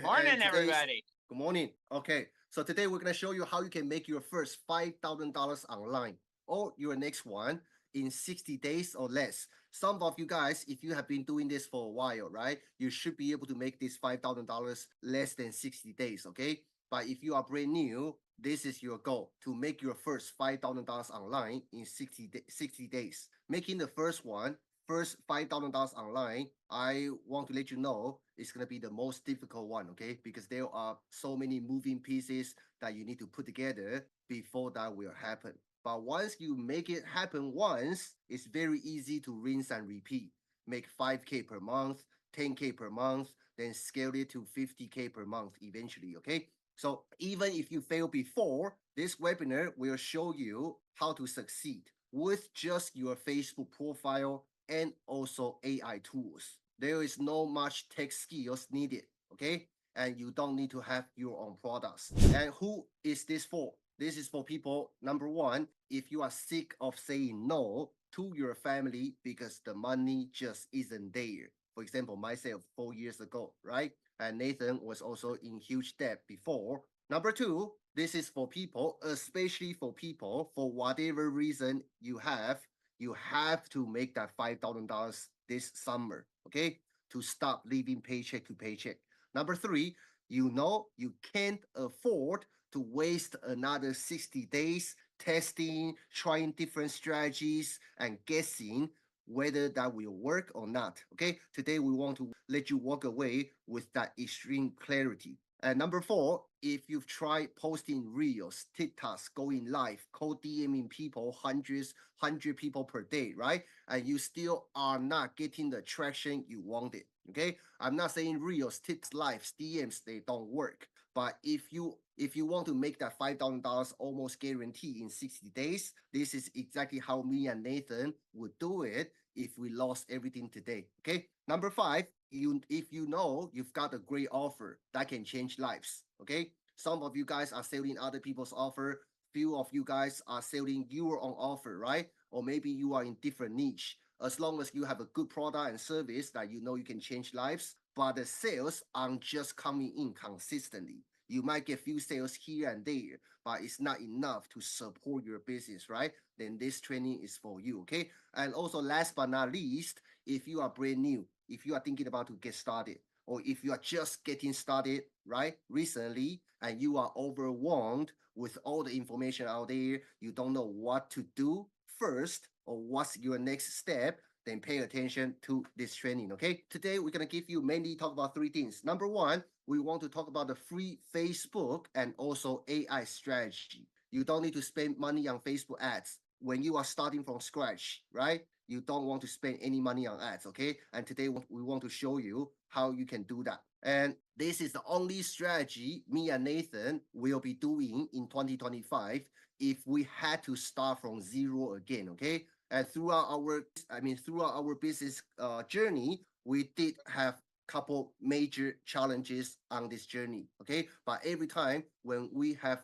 Morning, everybody. Good morning. Okay, so today we're gonna show you how you can make your first $5,000 online or your next one in 60 days or less. Some of you guys, if you have been doing this for a while, right, you should be able to make this $5,000 less than 60 days. Okay, but if you are brand new, this is your goal to make your first $5,000 online in 60 days. Making the first $5,000 online, I want to let you know it's going to be the most difficult one, okay? Because there are so many moving pieces that you need to put together before that will happen. But once you make it happen once, it's very easy to rinse and repeat. Make 5K per month, 10K per month, then scale it to 50K per month eventually, okay? So even if you fail before, this webinar will show you how to succeed with just your Facebook profile and also AI tools. There is no much tech skills needed, okay? And you don't need to have your own products. And who is this for? This is for people, number one, if you are sick of saying no to your family because the money just isn't there. For example, myself 4 years ago, right? And Nathan was also in huge debt before. Number two, this is for people, especially for people, for whatever reason you have to make that $5,000 this summer, okay? To stop living paycheck to paycheck. Number three, you know you can't afford to waste another 60 days testing, trying different strategies, and guessing whether that will work or not. Okay, today we want to let you walk away with that extreme clarity. And number four, if you've tried posting reels, TikToks, going live, cold DMing people, hundred people per day, right? And you still are not getting the traction you wanted. Okay, I'm not saying reels, TikToks, lives, DMs, they don't work. But if you want to make that $5,000 almost guarantee in 60 days, this is exactly how me and Nathan would do it if we lost everything today. Okay. Number five, if you know you've got a great offer that can change lives. Okay. Some of you guys are selling other people's offer. Few of you guys are selling your own offer, right? Or maybe you are in different niche. As long as you have a good product and service that you know you can change lives, but the sales aren't just coming in consistently. You might get few sales here and there, but it's not enough to support your business, right? Then this training is for you, okay? And also last but not least, if you are brand new, if you are thinking about to get started, or if you are just getting started, right, recently, and you are overwhelmed with all the information out there, you don't know what to do first or what's your next step, then pay attention to this training, okay? Today, we're gonna give you mainly talk about three things. Number one, we want to talk about the free Facebook and also AI strategy. You don't need to spend money on Facebook ads when you are starting from scratch, right? You don't want to spend any money on ads, okay? And today we want to show you how you can do that. And this is the only strategy me and Nathan will be doing in 2025 if we had to start from zero again, okay? And throughout our business journey, we did have couple major challenges on this journey, okay? But every time when we have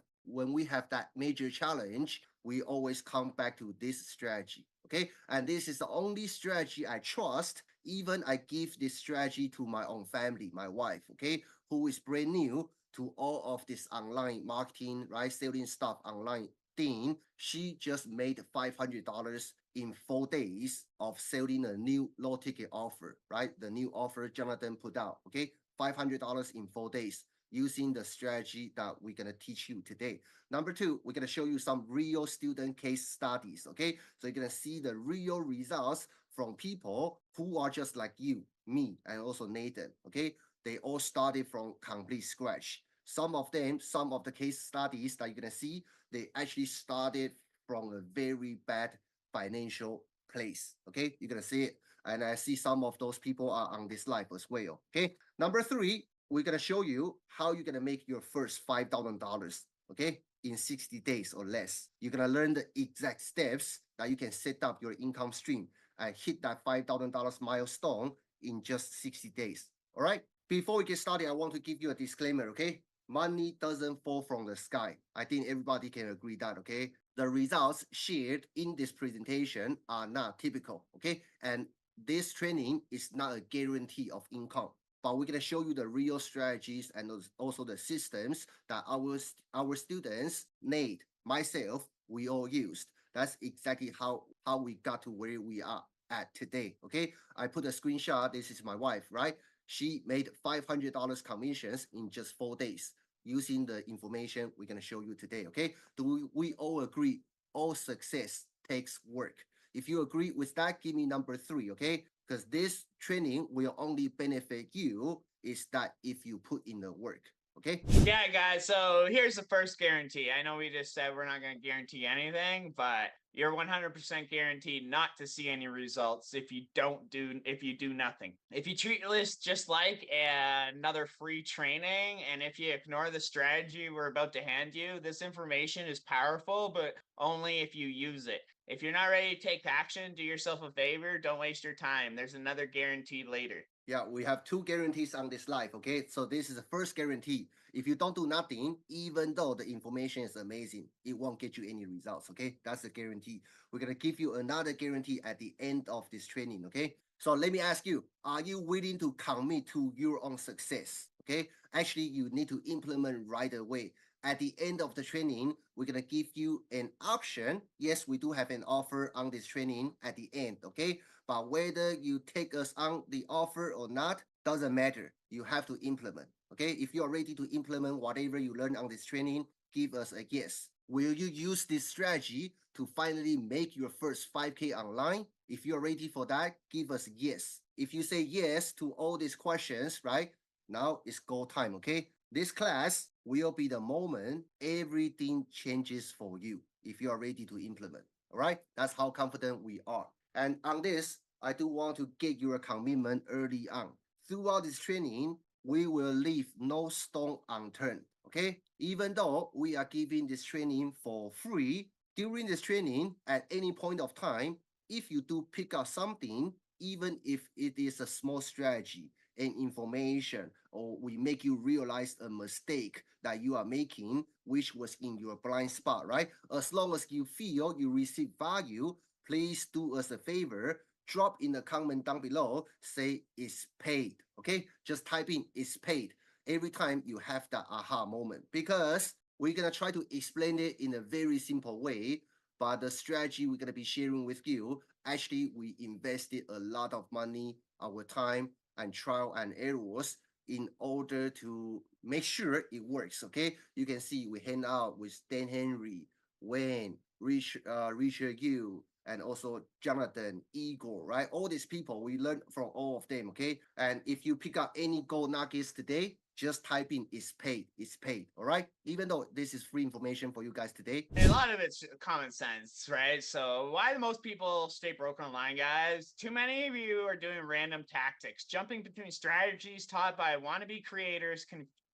that major challenge, we always come back to this strategy, okay? And this is the only strategy I trust. Even I give this strategy to my own family, my wife, okay, who is brand new to all of this online marketing, right, selling stuff online thing. She just made $500 in 4 days of selling a new low ticket offer, right? The new offer Jonathan put out, okay? $500 in 4 days using the strategy that we're going to teach you today. Number two, we're going to show you some real student case studies, okay? So you're going to see the real results from people who are just like you, me, and also Nathan, okay? They all started from complete scratch. Some of the case studies that you're going to see, they actually started from a very bad financial place, okay? You're going to see it. And I see some of those people are on this live as well, okay? Number three, we're going to show you how you're going to make your first $5,000, okay, in 60 days or less. You're going to learn the exact steps that you can set up your income stream and hit that $5,000 milestone in just 60 days. All right. Before we get started, I want to give you a disclaimer, okay? Money doesn't fall from the sky. I think everybody can agree that, okay? The results shared in this presentation are not typical, okay? And this training is not a guarantee of income. but we're gonna show you the real strategies and also the systems that our students, Nate, myself, we all used. That's exactly how we got to where we are at today. Okay, I put a screenshot. This is my wife, right? She made $500 commissions in just 4 days using the information we're gonna show you today. Okay, do we all agree? All success takes work. If you agree with that, give me number 3. Okay, because this training will only benefit you is that if you put in the work. Okay. Yeah, guys. So here's the first guarantee. I know we just said we're not going to guarantee anything, but you're 100% guaranteed not to see any results if you do nothing. If you treat this just like another free training, and if you ignore the strategy we're about to hand you, this information is powerful, but only if you use it. If you're not ready to take action, do yourself a favor. Don't waste your time. There's another guarantee later. Yeah, we have 2 guarantees on this live. Okay, so this is the first guarantee. If you don't do nothing, even though the information is amazing, it won't get you any results. Okay, that's a guarantee. We're gonna give you another guarantee at the end of this training. Okay, so let me ask you, are you willing to commit to your own success? Okay, actually, you need to implement right away. At the end of the training, we're gonna give you an option. Yes, we do have an offer on this training at the end. Okay, but whether you take us on the offer or not doesn't matter. You have to implement. Okay, if you are ready to implement whatever you learn on this training, give us a yes. Will you use this strategy to finally make your first 5K online? If you're ready for that, give us yes. If you say yes to all these questions, right? Now it's go time, okay? This class will be the moment everything changes for you if you are ready to implement. All right? That's how confident we are. And on this, I do want to get your commitment early on. Throughout this training, we will leave no stone unturned. Okay? Even though we are giving this training for free, during this training, at any point of time, if you do pick up something, even if it is a small strategy and information, or we make you realize a mistake that you are making, which was in your blind spot, right? As long as you feel you receive value, please do us a favor, drop in the comment down below, say it's paid. Okay, just type in it's paid every time you have that aha moment, because we're gonna try to explain it in a very simple way, but the strategy we're gonna be sharing with you, actually we invested a lot of money, our time and trial and errors in order to make sure it works. Okay, you can see we hang out with Dan Henry, Wayne, Richard Yu, and also Jonathan, Igor, right? All these people, we learned from all of them, okay? And if you pick up any gold nuggets today, just type in it's paid, all right? Even though this is free information for you guys today. A lot of it's common sense, right? So why do most people stay broke online, guys? Too many of you are doing random tactics. Jumping between strategies taught by wannabe creators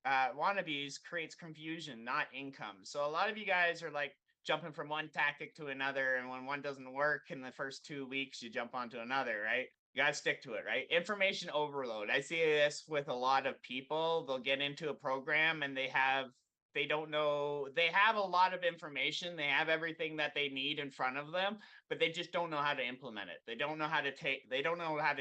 wannabes creates confusion, not income. So a lot of you guys are like jumping from one tactic to another, and when one doesn't work in the first 2 weeks, you jump onto another, right? You gotta stick to it, right? Information overload. I see this with a lot of people. They'll get into a program and they don't know, they have a lot of information, they have everything that they need in front of them, but they just don't know how to implement it. They don't know how to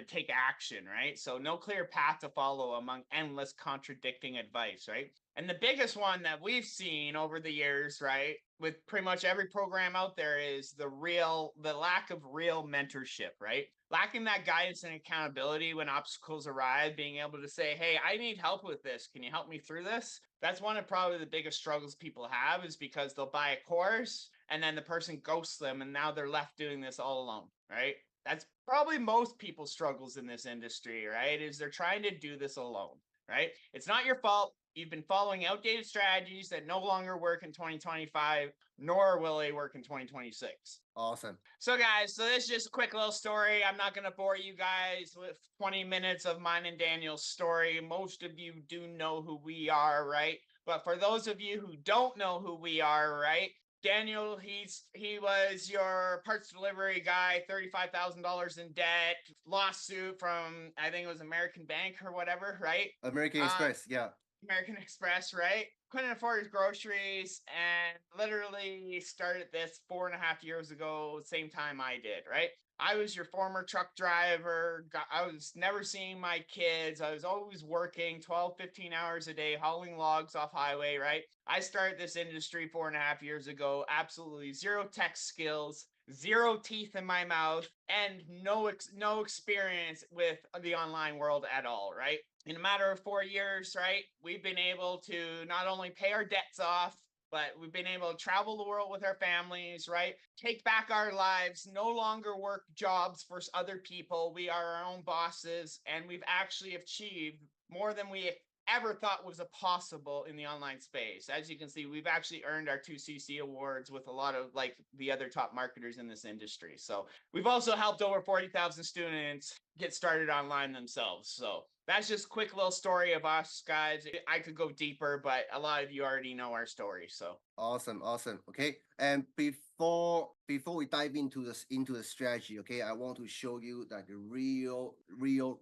take action, right? So no clear path to follow among endless contradicting advice, right? And the biggest one that we've seen over the years, right, with pretty much every program out there is the lack of real mentorship, right? Lacking that guidance and accountability when obstacles arrive, being able to say, hey, I need help with this. Can you help me through this? That's one of probably the biggest struggles people have, is because they'll buy a course and then the person ghosts them and now they're left doing this all alone, right? That's probably most people's struggles in this industry, right? Is they're trying to do this alone, right? It's not your fault. You've been following outdated strategies that no longer work in 2025, nor will they work in 2026. Awesome. So guys, so this is just a quick little story. I'm not going to bore you guys with 20 minutes of mine and Daniel's story. Most of you do know who we are, right? But for those of you who don't know who we are, right? Daniel, he was your parts delivery guy, $35,000 in debt, lawsuit from, I think it was American Bank or whatever, right? American Express, yeah. American Express, right? Couldn't afford his groceries and literally started this 4.5 years ago, same time I did, right? I was your former truck driver. I was never seeing my kids. I was always working 12, 15 hours a day, hauling logs off highway, right? I started this industry 4.5 years ago, absolutely zero tech skills, zero teeth in my mouth, and no experience with the online world at all, right? In a matter of 4 years, right, we've been able to not only pay our debts off, but we've been able to travel the world with our families, right? Take back our lives, no longer work jobs for other people. We are our own bosses, and we've actually achieved more than we ever thought was a possible in the online space. As you can see, we've actually earned our 2CC awards with a lot of like the other top marketers in this industry. So we've also helped over 40,000 students get started online themselves. So that's just a quick little story of us, guys. I could go deeper, but a lot of you already know our story. So Awesome, awesome. Okay, and before we dive into the strategy, okay, I want to show you that the real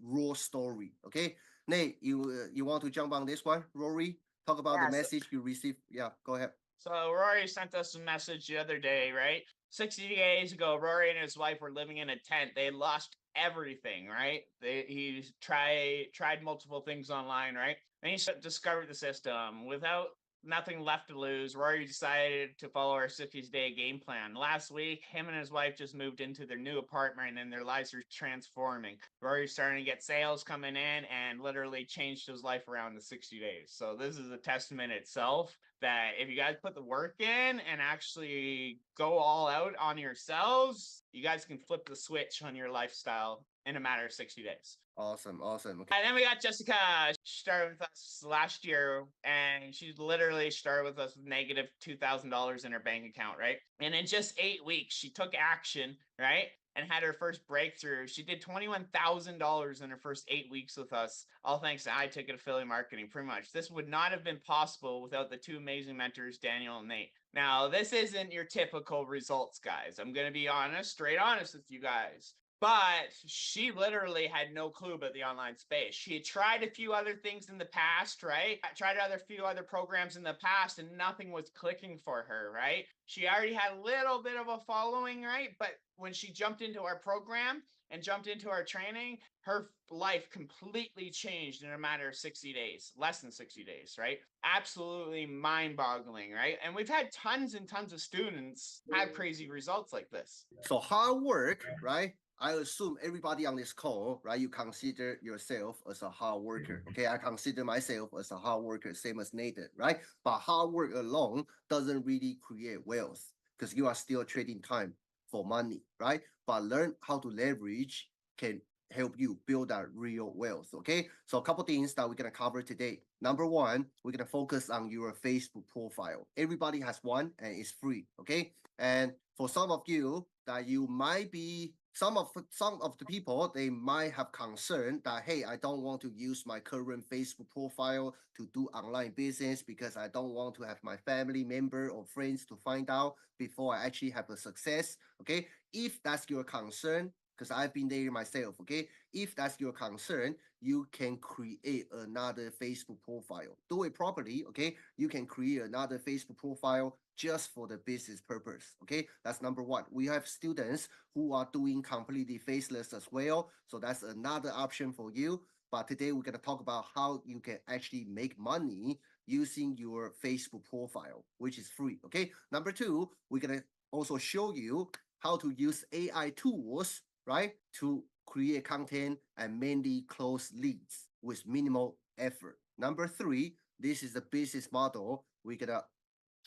raw story. Okay, Nate, you want to jump on this one, Rory? Talk about the yeah, message you received. Yeah, go ahead. so Rory sent us a message the other day, right? 60 days ago, Rory and his wife were living in a tent. They lost everything, right? He tried multiple things online, right? And he discovered the system without nothing left to lose. Rory decided to follow our 60-day game plan. Last week, him and his wife just moved into their new apartment and their lives are transforming. Rory's starting to get sales coming in and literally changed his life around in 60 days. So this is a testament itself that if you guys put the work in and actually go all out on yourselves, you guys can flip the switch on your lifestyle in a matter of 60 days. Awesome, awesome. Okay. And then we got Jessica. She started with us last year, and she literally started with us with negative $2,000 in her bank account, right? And in just 8 weeks, she took action, right? And had her first breakthrough. She did $21,000 in her first 8 weeks with us, all thanks to iTicket affiliate marketing, pretty much. This would not have been possible without the two amazing mentors, Daniel and Nate. Now, this isn't your typical results, guys. I'm going to be honest, straight honest with you guys. But she literally had no clue about the online space. She had tried a few other things in the past, right? Tried few other programs in the past, and nothing was clicking for her, right? She already had a little bit of a following, right? But when she jumped into our program and jumped into our training, her life completely changed in a matter of 60 days, less than 60 days, right? Absolutely mind boggling, right? And we've had tons and tons of students have crazy results like this. So hard work, right? I assume everybody on this call, right? You consider yourself as a hard worker. Okay, I consider myself as a hard worker, same as Nathan, right? But hard work alone doesn't really create wealth because you are still trading time for money, right? But learn how to leverage can help you build that real wealth. Okay, so a couple things that we're gonna cover today. Number one, we're gonna focus on your Facebook profile. Everybody has one and it's free. Okay, and for some of you that you might be some of the people, they might have concern that, hey, I don't want to use my current Facebook profile to do online business because I don't want to have my family member or friends to find out before I actually have a success. Okay, if that's your concern, because I've been there myself. Okay, if that's your concern, you can create another Facebook profile. Do it properly. Okay, you can create another Facebook profile just for the business purpose. Okay, that's number one. We have students who are doing completely faceless as well, so that's another option for you. But today we're going to talk about how you can actually make money using your Facebook profile, which is free. Okay, number two, we're going to also show you how to use AI tools, right, to create content and mainly close leads with minimal effort. Number three, this is the business model we're gonna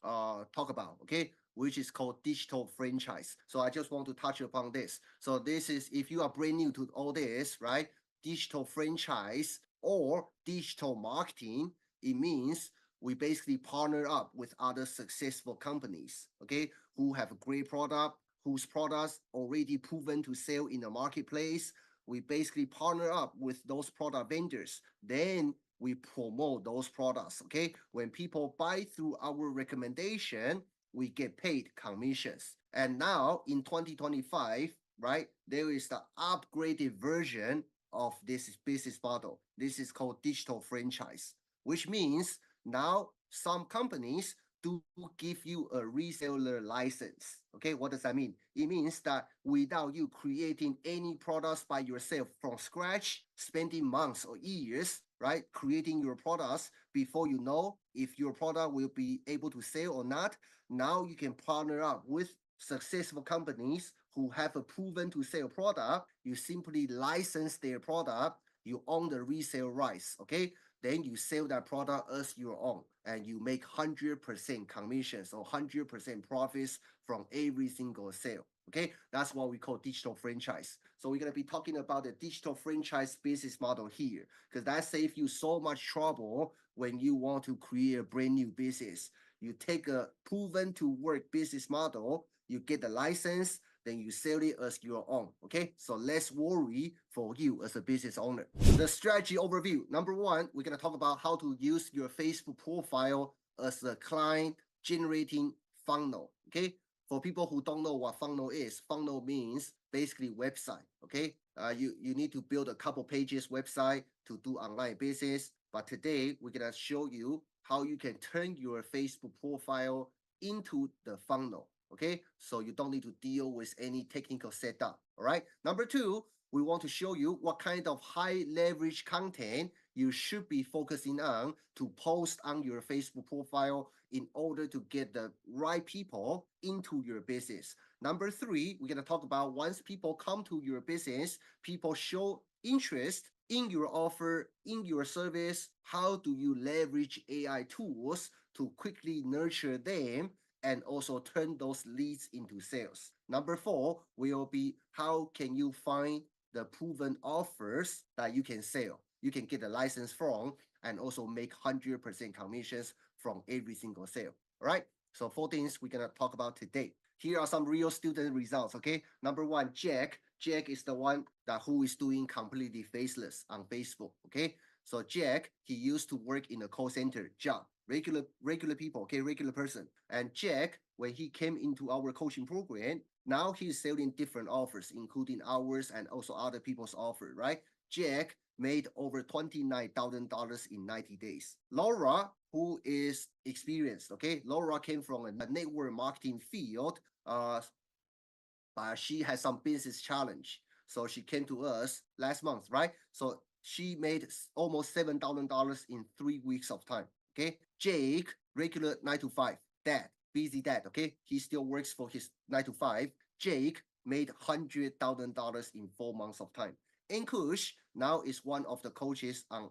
talk about, okay, which is called digital franchise. So I just want to touch upon this. So this is, if you are brand new to all this, right, digital franchise or digital marketing, it means we basically partner up with other successful companies, okay, who have a great product, whose products already proven to sell in the marketplace. We basically partner up with those product vendors. Then we promote those products. Okay, when people buy through our recommendation, we get paid commissions. And now in 2025, right, there is the upgraded version of this business model. This is called digital franchise, which means now some companies do give you a reseller license. Okay, what does that mean? It means that without you creating any products by yourself from scratch, spending months or years, right, creating your products before you know if your product will be able to sell or not, now you can partner up with successful companies who have a proven to sell product. You simply license their product, you own the resale rights, okay? Then you sell that product as your own and you make 100% commissions or 100% profits from every single sale. Okay, that's what we call digital franchise. So we're gonna be talking about the digital franchise business model here, because that saves you so much trouble when you want to create a brand new business. You take a proven to work business model, you get the license, then you sell it as your own. Okay, so less worry for you as a business owner. The strategy overview. Number one, we're gonna talk about how to use your Facebook profile as a client generating funnel. Okay, for people who don't know what funnel means basically website. Okay, you need to build a couple pages website to do online business. But today we're gonna show you how you can turn your Facebook profile into the funnel. Okay, so you don't need to deal with any technical setup. All right. Number two, we want to show you what kind of high leverage content you should be focusing on to post on your Facebook profile in order to get the right people into your business. Number three, we're going to talk about once people come to your business, people show interest in your offer, in your service, how do you leverage AI tools to quickly nurture them and also turn those leads into sales. Number four will be how can you find the proven offers that you can sell, you can get a license from, and also make 100% commissions from every single sale. All right, so four things we're gonna talk about today. Here are some real student results. Okay, number one, Jack is the one that who is doing completely faceless on Facebook. Okay, so Jack, he used to work in a call center job, regular people, okay, regular person. And Jack, when he came into our coaching program, now he's selling different offers, including ours and also other people's offer, right? Jack made over $29,000 in 90 days. Laura, who is experienced, okay, Laura came from a network marketing field, but she has some business challenge. So she came to us last month, right? So she made almost $7,000 in 3 weeks of time. Okay. Jake, regular 9 to 5, dad, busy dad. Okay. He still works for his 9 to 5. Jake made $100,000 in 4 months of time. Ankush now is one of the coaches on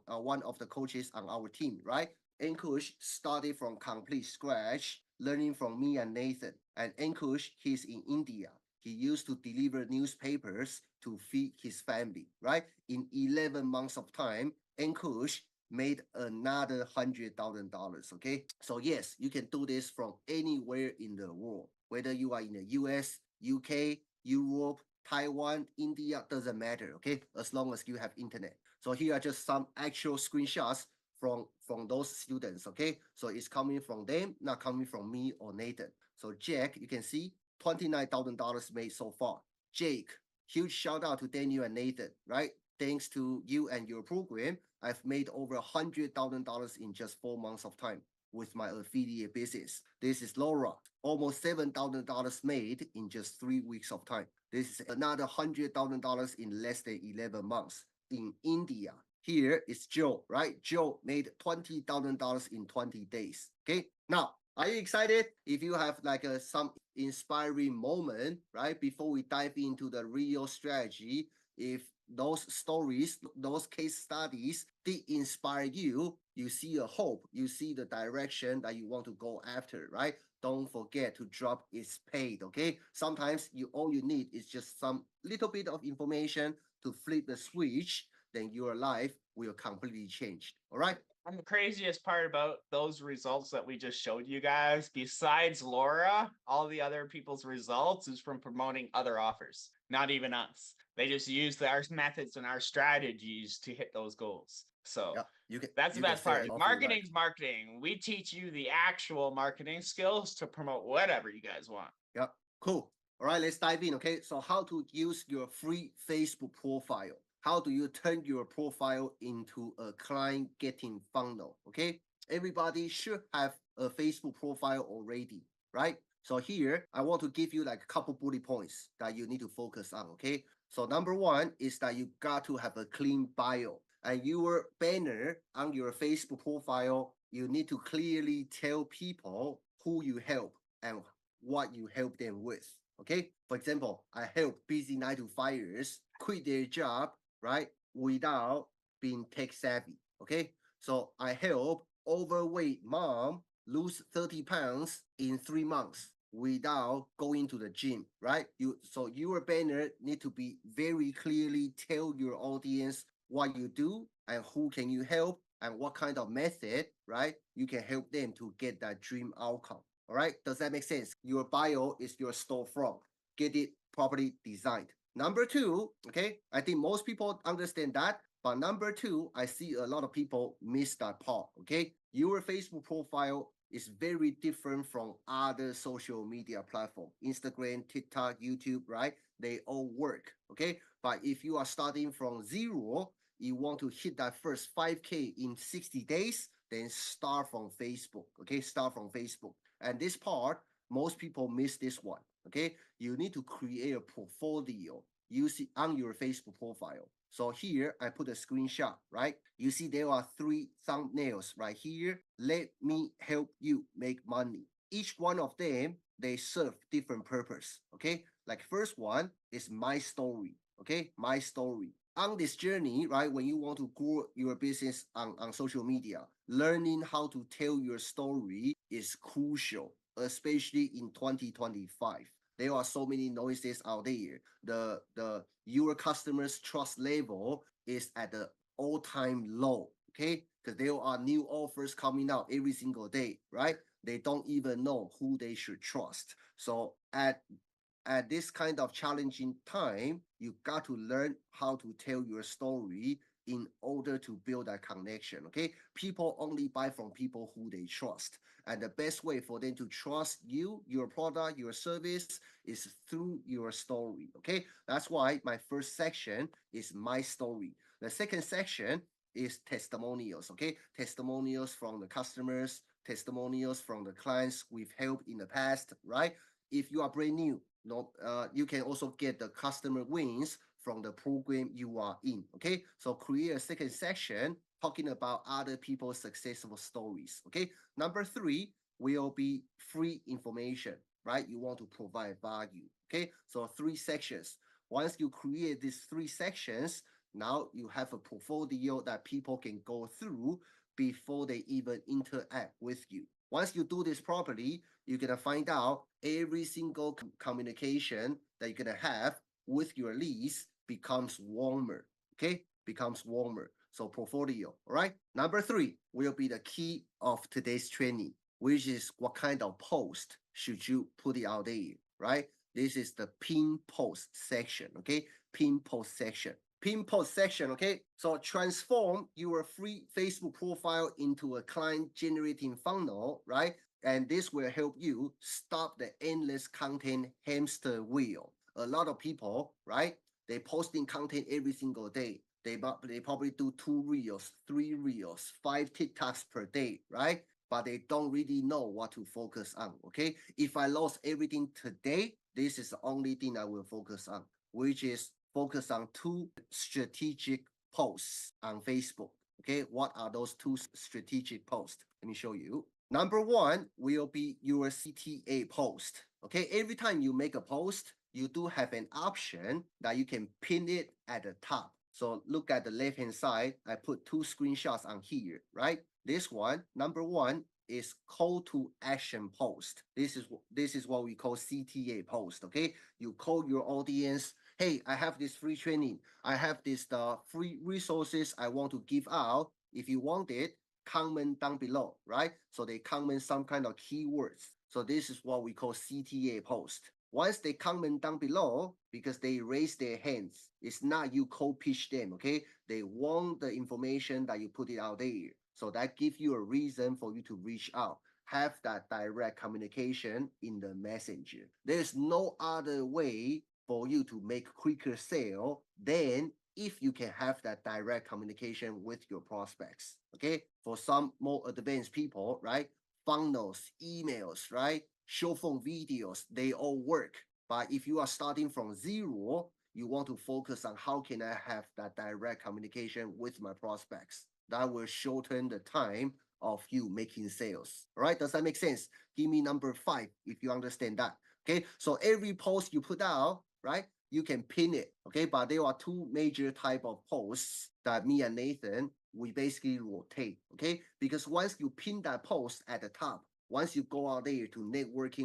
our team, right? Ankush started from complete scratch, learning from me and Nathan. And Ankush, he's in India. He used to deliver newspapers to feed his family, right? In 11 months of time, Ankush made another $100,000, okay? So yes, you can do this from anywhere in the world, whether you are in the US, UK, Europe, Taiwan, India, doesn't matter, okay? As long as you have internet. So here are just some actual screenshots from those students, okay? So it's coming from them, not coming from me or Nathan. So Jack, you can see $29,000 made so far. Jake, huge shout out to Daniel and Nathan, right? Thanks to you and your program, I've made over $100,000 in just 4 months of time with my affiliate business. This is Laura, almost $7,000 made in just 3 weeks of time. This is another $100,000 in less than 11 months in India. Here is Joe, right? Joe made $20,000 in 20 days. Okay, now are you excited? If you have like some inspiring moment, right? Before we dive into the real strategy, if those stories, those case studies did inspire you, you see a hope, you see the direction that you want to go after, right? Don't forget to drop it's paid, okay? Sometimes all you need is just some little bit of information to flip the switch, then your life will completely change. All right. And the craziest part about those results that we just showed you guys, besides Laura, all the other people's results is from promoting other offers, not even us. They just use our methods and our strategies to hit those goals. So that's the best part. Marketing's marketing. We teach you the actual marketing skills to promote whatever you guys want. Yep. Cool. All right, let's dive in. Okay. So how to use your free Facebook profile. How do you turn your profile into a client getting funnel? Okay. everybody should have a Facebook profile already, right? So here, I want to give you like a couple bullet points that you need to focus on, okay? So number one is that you got to have a clean bio. And your banner on your Facebook profile, you need to clearly tell people who you help and what you help them with. Okay. For example, I help busy 9 to 5ers quit their job, right, without being tech savvy. Okay. So I help overweight mom lose 30 pounds in 3 months without going to the gym, right? So your banner need to be very clearly tell your audience what you do and who can you help and what kind of method, right? You can help them to get that dream outcome. All right. Does that make sense? Your bio is your storefront. Get it properly designed. Number two, okay, I think most people understand that. But number two, I see a lot of people miss that part. Okay. Your Facebook profile is very different from other social media platform. Instagram, TikTok, YouTube, right? They all work. Okay. But if you are starting from zero, you want to hit that first 5K in 60 days, then start from Facebook. Okay. Start from Facebook. And this part, most people miss this one. Okay. You need to create a portfolio using on your Facebook profile. So here I put a screenshot, right? You see there are 3 thumbnails right here. Let me help you make money. Each one of them, they serve different purpose, okay? Like first one is my story, okay? My story. On this journey, right, when you want to grow your business on social media, learning how to tell your story is crucial, especially in 2025. There are so many noises out there. The your customers trust level is at the all-time low, okay? Because there are new offers coming out every single day, right? They don't even know who they should trust. So at this kind of challenging time, you got to learn how to tell your story in order to build that connection. Okay. People only buy from people who they trust. And the best way for them to trust you, your product, your service is through your story. Okay. That's why my first section is my story. The second section is testimonials. Okay. Testimonials from the customers, testimonials from the clients we've helped in the past, right? If you are brand new, you can also get the customer wins from the program you are in. Okay, so create a second section talking about other people's successful stories. Okay, number three will be free information, right? You want to provide value. Okay, so 3 sections. Once you create these 3 sections, now you have a portfolio that people can go through before they even interact with you. Once you do this properly, you're gonna find out every single communication that you're gonna have with your leads becomes warmer. Okay, becomes warmer. So portfolio. All right. Number three will be the key of today's training, which is what kind of post should you put it out there, right? This is the pin post section. Okay, pin post section. Pin post section, okay? So transform your free Facebook profile into a client generating funnel, right? And this will help you stop the endless content hamster wheel. A lot of people, right? They posting content every single day. They probably do 2 reels, 3 reels, 5 TikToks per day, right? But they don't really know what to focus on. Okay. If I lost everything today, this is the only thing I will focus on, which is focus on 2 strategic posts on Facebook. Okay. What are those 2 strategic posts? Let me show you. Number one will be your CTA post. Okay, every time you make a post, you do have an option that you can pin it at the top. So look at the left-hand side. I put 2 screenshots on here, right? This one, number one, is call to action post. This is what we call CTA post. Okay, you call your audience. Hey, I have this free training. I have this free resources I want to give out. If you want it, comment down below, right? So they comment some kind of keywords. So this is what we call CTA post. Once they comment down below, because they raise their hands, it's not you cold pitch them, okay? They want the information that you put it out there. So that gives you a reason for you to reach out. Have that direct communication in the messenger. There's no other way for you to make quicker sale than if you can have that direct communication with your prospects. Okay, for some more advanced people, right? Funnels, emails, right? Show phone videos, they all work. But if you are starting from zero, you want to focus on how can I have that direct communication with my prospects. That will shorten the time of you making sales. All right, does that make sense? Give me number 5 if you understand that. Okay, so every post you put out, right, you can pin it. Okay, but there are two major type of posts that me and Nathan we basically rotate. Okay, because once you pin that post at the top, once you go out there to network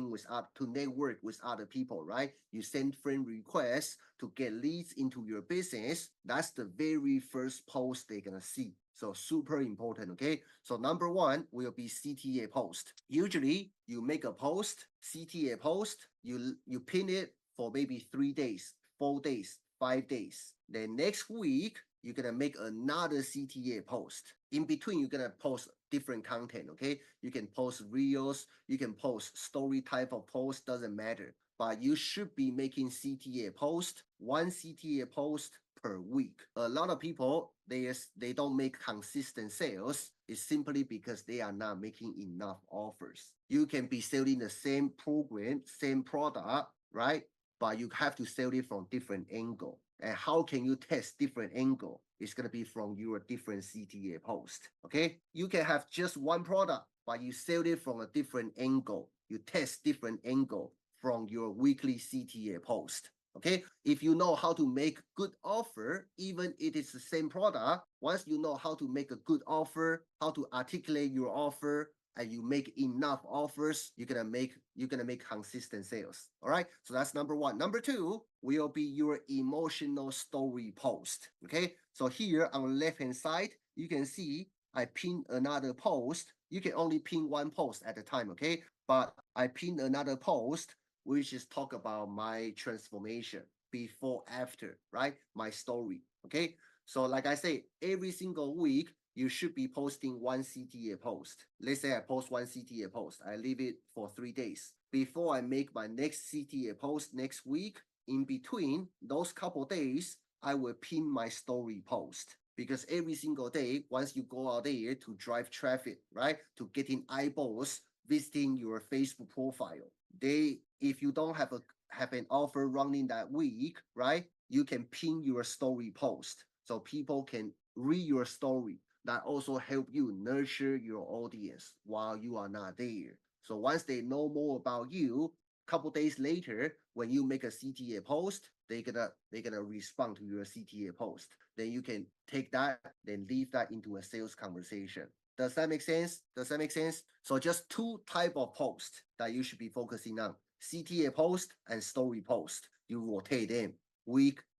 with other people, right? You send friend requests to get leads into your business. That's the very first post they're gonna see. So super important, okay? So number 1 will be CTA post. Usually you make a post, CTA post, you pin it for maybe 3 days, 4 days, 5 days. Then next week you're gonna make another CTA post. In between, you're gonna post different content, okay? You can post reels, you can post story type of post, doesn't matter. But you should be making CTA post, 1 CTA post per week. A lot of people, they don't make consistent sales. It's simply because they are not making enough offers. You can be selling the same program, same product, right? But you have to sell it from different angle. And how can you test different angle? It's gonna be from your different CTA post. Okay, you can have just one product, but you sell it from a different angle. You test different angle from your weekly CTA post. Okay, if you know how to make good offer, even it is the same product, once you know how to make a good offer, how to articulate your offer, and you make enough offers, you're gonna make consistent sales. All right. So that's number 1. Number 2 will be your emotional story post. Okay. So here on the left hand side, you can see I pin another post. You can only pin one post at a time. Okay. But I pin another post which is talk about my transformation before after, right? My story. Okay. So like I say, every single week you should be posting 1 CTA post. Let's say I post 1 CTA post. I leave it for 3 days. Before I make my next CTA post next week, in between those couple days, I will pin my story post. Because every single day, once you go out there to drive traffic, right, to getting eyeballs visiting your Facebook profile, if you don't have an offer running that week, right, you can pin your story post so people can read your story. That also help you nurture your audience while you are not there. So once they know more about you, couple days later, when you make a CTA post, they're gonna respond to your CTA post. Then you can take that, then leave that into a sales conversation. Does that make sense? Does that make sense? So just 2 type of posts that you should be focusing on: CTA post and story post. You rotate them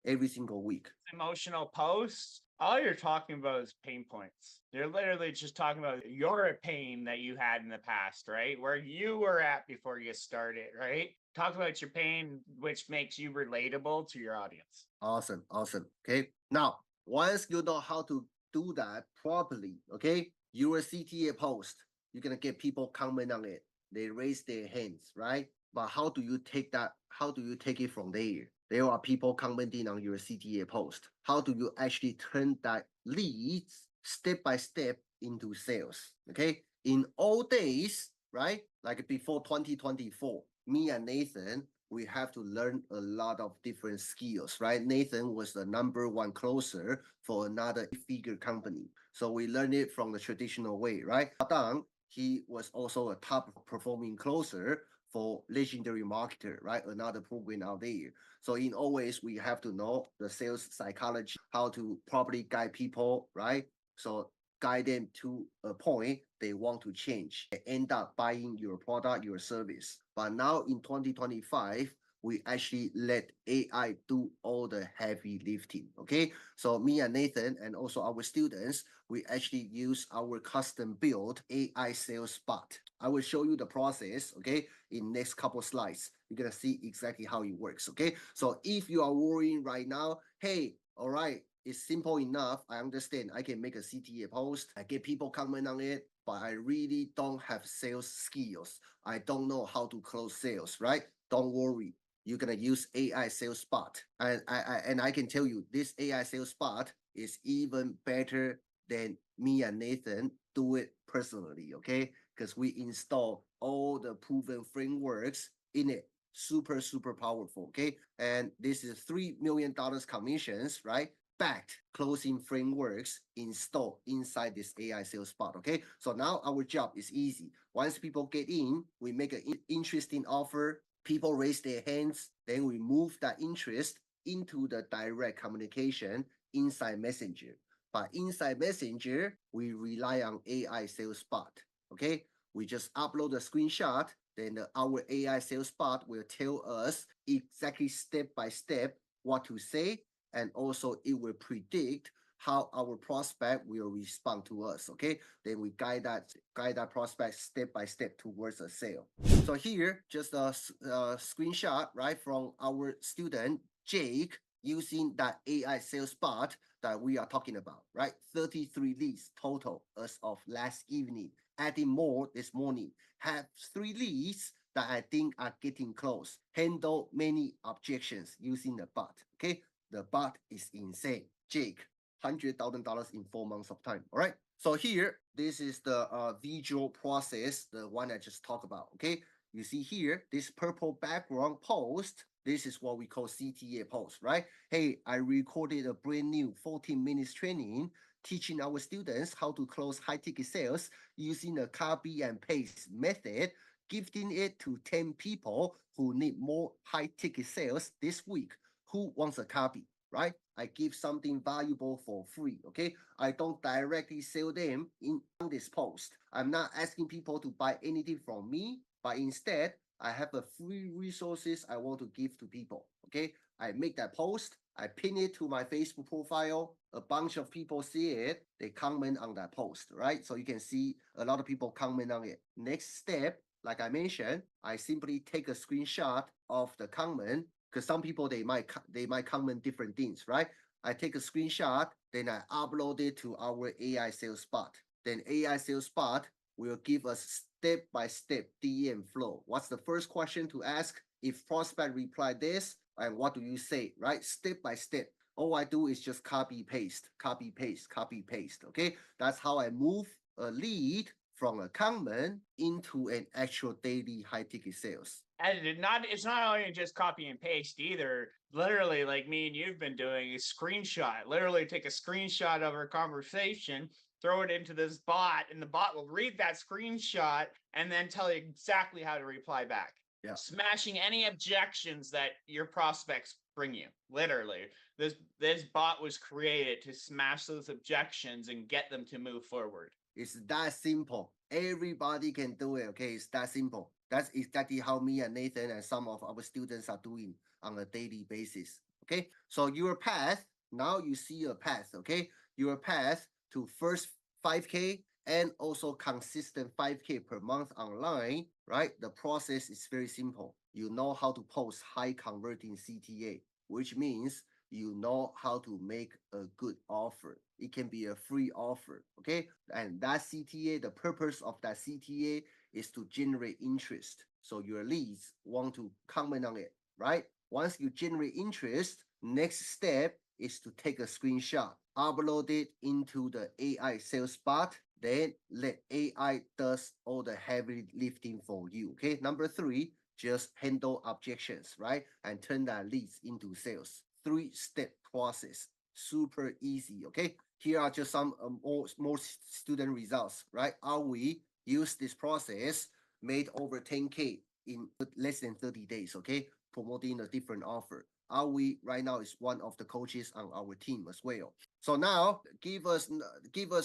every single week. Emotional posts, all you're talking about is pain points. You're literally just talking about your pain that you had in the past, right? Where you were at before you started, right? Talk about your pain, which makes you relatable to your audience. Awesome, awesome. Okay. Now, once you know how to do that properly, okay, your CTA post, you're gonna get people comment on it. They raise their hands, right? But how do you take that? How do you take it from there? There are people commenting on your CTA post. How do you actually turn that leads step by step into sales? Okay. In old days, right? Like before 2024, me and Nathan, we have to learn a lot of different skills, right? Nathan was the number 1 closer for another figure company. So we learned it from the traditional way, right? Dang, he was also a top performing closer for legendary marketer, right? Another program out there. So in always we have to know the sales psychology, how to properly guide people, right? So guide them to a point they want to change and end up buying your product, your service. But now in 2025, we actually let AI do all the heavy lifting. Okay. So me and Nathan and also our students, we actually use our custom built AI sales bot. I will show you the process, okay, in next couple slides. You're gonna see exactly how it works. Okay. So if you are worrying right now, hey, all right, it's simple enough. I understand. I can make a CTA post. I get people comment on it, but I really don't have sales skills. I don't know how to close sales, right? Don't worry. you're gonna use AI sales bot, and I can tell you this AI sales bot is even better than me and Nathan do it personally. Okay, because we install all the proven frameworks in it. Super powerful. Okay, and this is $3 million commissions, right? Backed closing frameworks installed inside this AI sales bot. Okay, so now our job is easy. Once people get in, we make an interesting offer. People raise their hands, then we move that interest into the direct communication inside Messenger. But inside Messenger, we rely on AI sales bot. Okay, we just upload a screenshot, then our AI sales bot will tell us exactly step by step what to say, and also it will predict how our prospect will respond to us. Okay, then we guide that prospect step by step towards a sale. So here, just a screenshot, right, from our student Jake using that AI sales bot that we are talking about, right? 33 leads total as of last evening. Adding more this morning. Have 3 leads that I think are getting close. Handle many objections using the bot. Okay, the bot is insane. Jake, $100,000 in 4 months of time. All right. So here, this is the visual process, the one I just talked about. Okay. You see here, this purple background post. This is what we call CTA post, right? Hey, I recorded a brand new 14 minutes training teaching our students how to close high ticket sales using a copy and paste method, gifting it to 10 people who need more high ticket sales this week. Who wants a copy, right? I give something valuable for free, okay? I don't directly sell them in this post. I'm not asking people to buy anything from me, but instead, I have a free resources I want to give to people, okay? I make that post, I pin it to my Facebook profile, a bunch of people see it, they comment on that post, right? So you can see a lot of people comment on it. Next step, like I mentioned, I simply take a screenshot of the comment, because some people they might comment different things, right? I take a screenshot, then I upload it to our AI sales bot. Then AI sales bot will give us step-by-step DM flow. What's the first question to ask? If prospect reply this, and what do you say, right? Step by step. All I do is just copy paste, copy paste, copy paste. Okay, that's how I move a lead from a comment into an actual daily high ticket sales. And it's not only just copy and paste either. Literally, like me and you've been doing, a screenshot. Literally take a screenshot of our conversation, throw it into this bot, and the bot will read that screenshot and then tell you exactly how to reply back. Yeah. Smashing any objections that your prospects bring you. Literally. This bot was created to smash those objections and get them to move forward. It's that simple. Everybody can do it. Okay, it's that simple. That's exactly how me and Nathan and some of our students are doing on a daily basis. Okay, so your path, now you see a path. Okay, your path to first 5K and also consistent 5K per month online, right? The process is very simple. You know how to post high converting CTA, which means you know how to make a good offer. It can be a free offer, okay? And that CTA, the purpose of that CTA is to generate interest. So your leads want to comment on it, right? Once you generate interest, next step is to take a screenshot, upload it into the AI sales bot, then let AI does all the heavy lifting for you, okay? Number 3, just handle objections, right? And turn that leads into sales. 3-step process, super easy, okay? Here are just some more student results, right? We use this process, made over 10K in less than 30 days, okay? Promoting a different offer. We right now is one of the coaches on our team as well. So now give us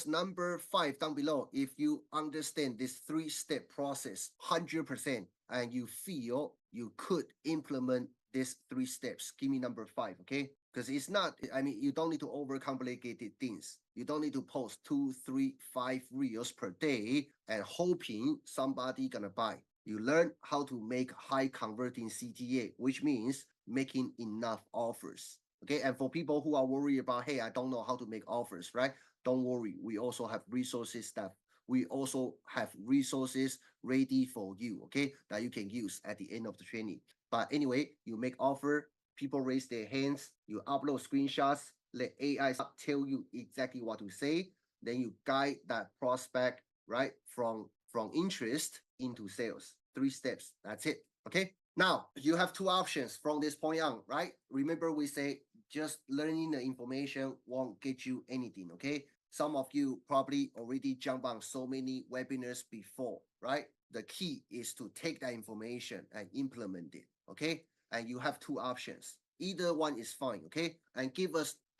number 5 down below if you understand this 3-step process 100% and you feel you could implement these 3 steps. Give me number 5, okay? Because it's not, I mean, you don't need to overcomplicate things. You don't need to post 2, 3, 5 reels per day and hoping somebody gonna buy. You learn how to make high converting CTA, which means making enough offers. Okay, and for people who are worried about, hey, I don't know how to make offers, right? Don't worry. We also have resources that we also have resources ready for you, okay, that you can use at the end of the training. But anyway, you make offer, people raise their hands, you upload screenshots, let AI tell you exactly what to say, then you guide that prospect, right, from interest into sales. 3 steps. That's it. Okay. Now you have 2 options from this point on, right? Remember we say just learning the information won't get you anything. Okay. Some of you probably already jumped on so many webinars before, right? The key is to take that information and implement it. Okay. And you have 2 options. Either one is fine. Okay. And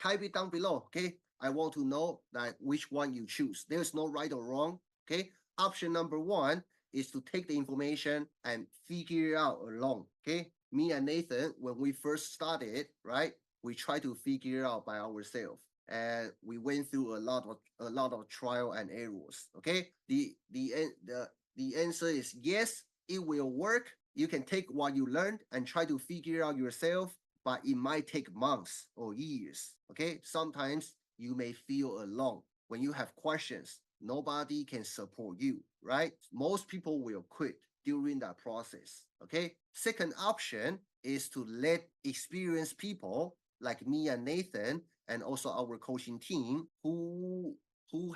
type it down below. Okay. I want to know that which one you choose. There's no right or wrong. Okay. Option number 1 is to take the information and figure it out alone. Okay. Me and Nathan, when we first started, right, we try to figure it out by ourselves. And we went through a lot of trial and errors. Okay. The answer is yes, it will work. You can take what you learned and try to figure it out yourself, but it might take months or years. Okay. Sometimes you may feel alone. When you have questions, nobody can support you, right? Most people will quit during that process. Okay. Second option is to let experienced people like me and Nathan and also our coaching team who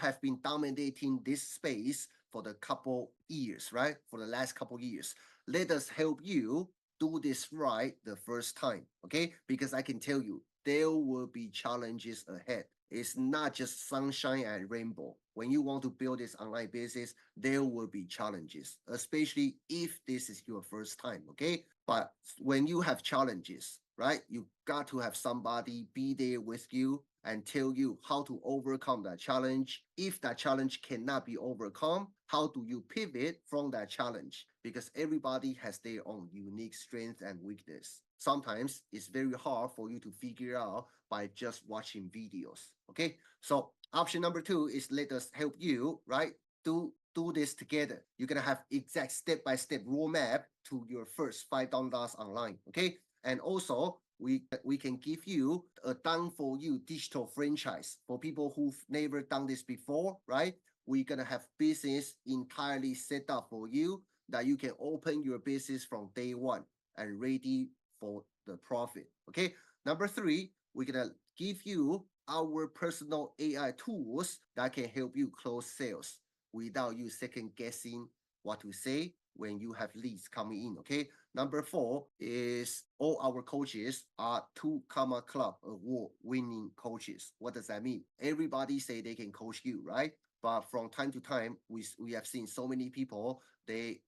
have been dominating this space for the couple years, right? For the last couple years. Let us help you do this right the first time, okay? Because I can tell you, there will be challenges ahead. It's not just sunshine and rainbow. When you want to build this online business, there will be challenges, especially if this is your first time, okay? But when you have challenges, right, you got to have somebody be there with you and tell you how to overcome that challenge. If that challenge cannot be overcome, how do you pivot from that challenge? Because everybody has their own unique strength and weakness. Sometimes it's very hard for you to figure out by just watching videos. Okay, so option number 2 is let us help you, right? Do this together. You're gonna have exact step-by-step roadmap to your first $5,000 online. Okay, and also we can give you a done for you digital franchise for people who've never done this before, right? We're gonna have business entirely set up for you that you can open your business from day 1 and ready for the profit. Okay. Number 3, we're gonna give you our personal AI tools that can help you close sales without you second guessing what to say when you have leads coming in. Okay. Number 4 is all our coaches are 2 Comma Club award winning coaches. What does that mean? Everybody say they can coach you, right? But from time to time, we have seen so many people, they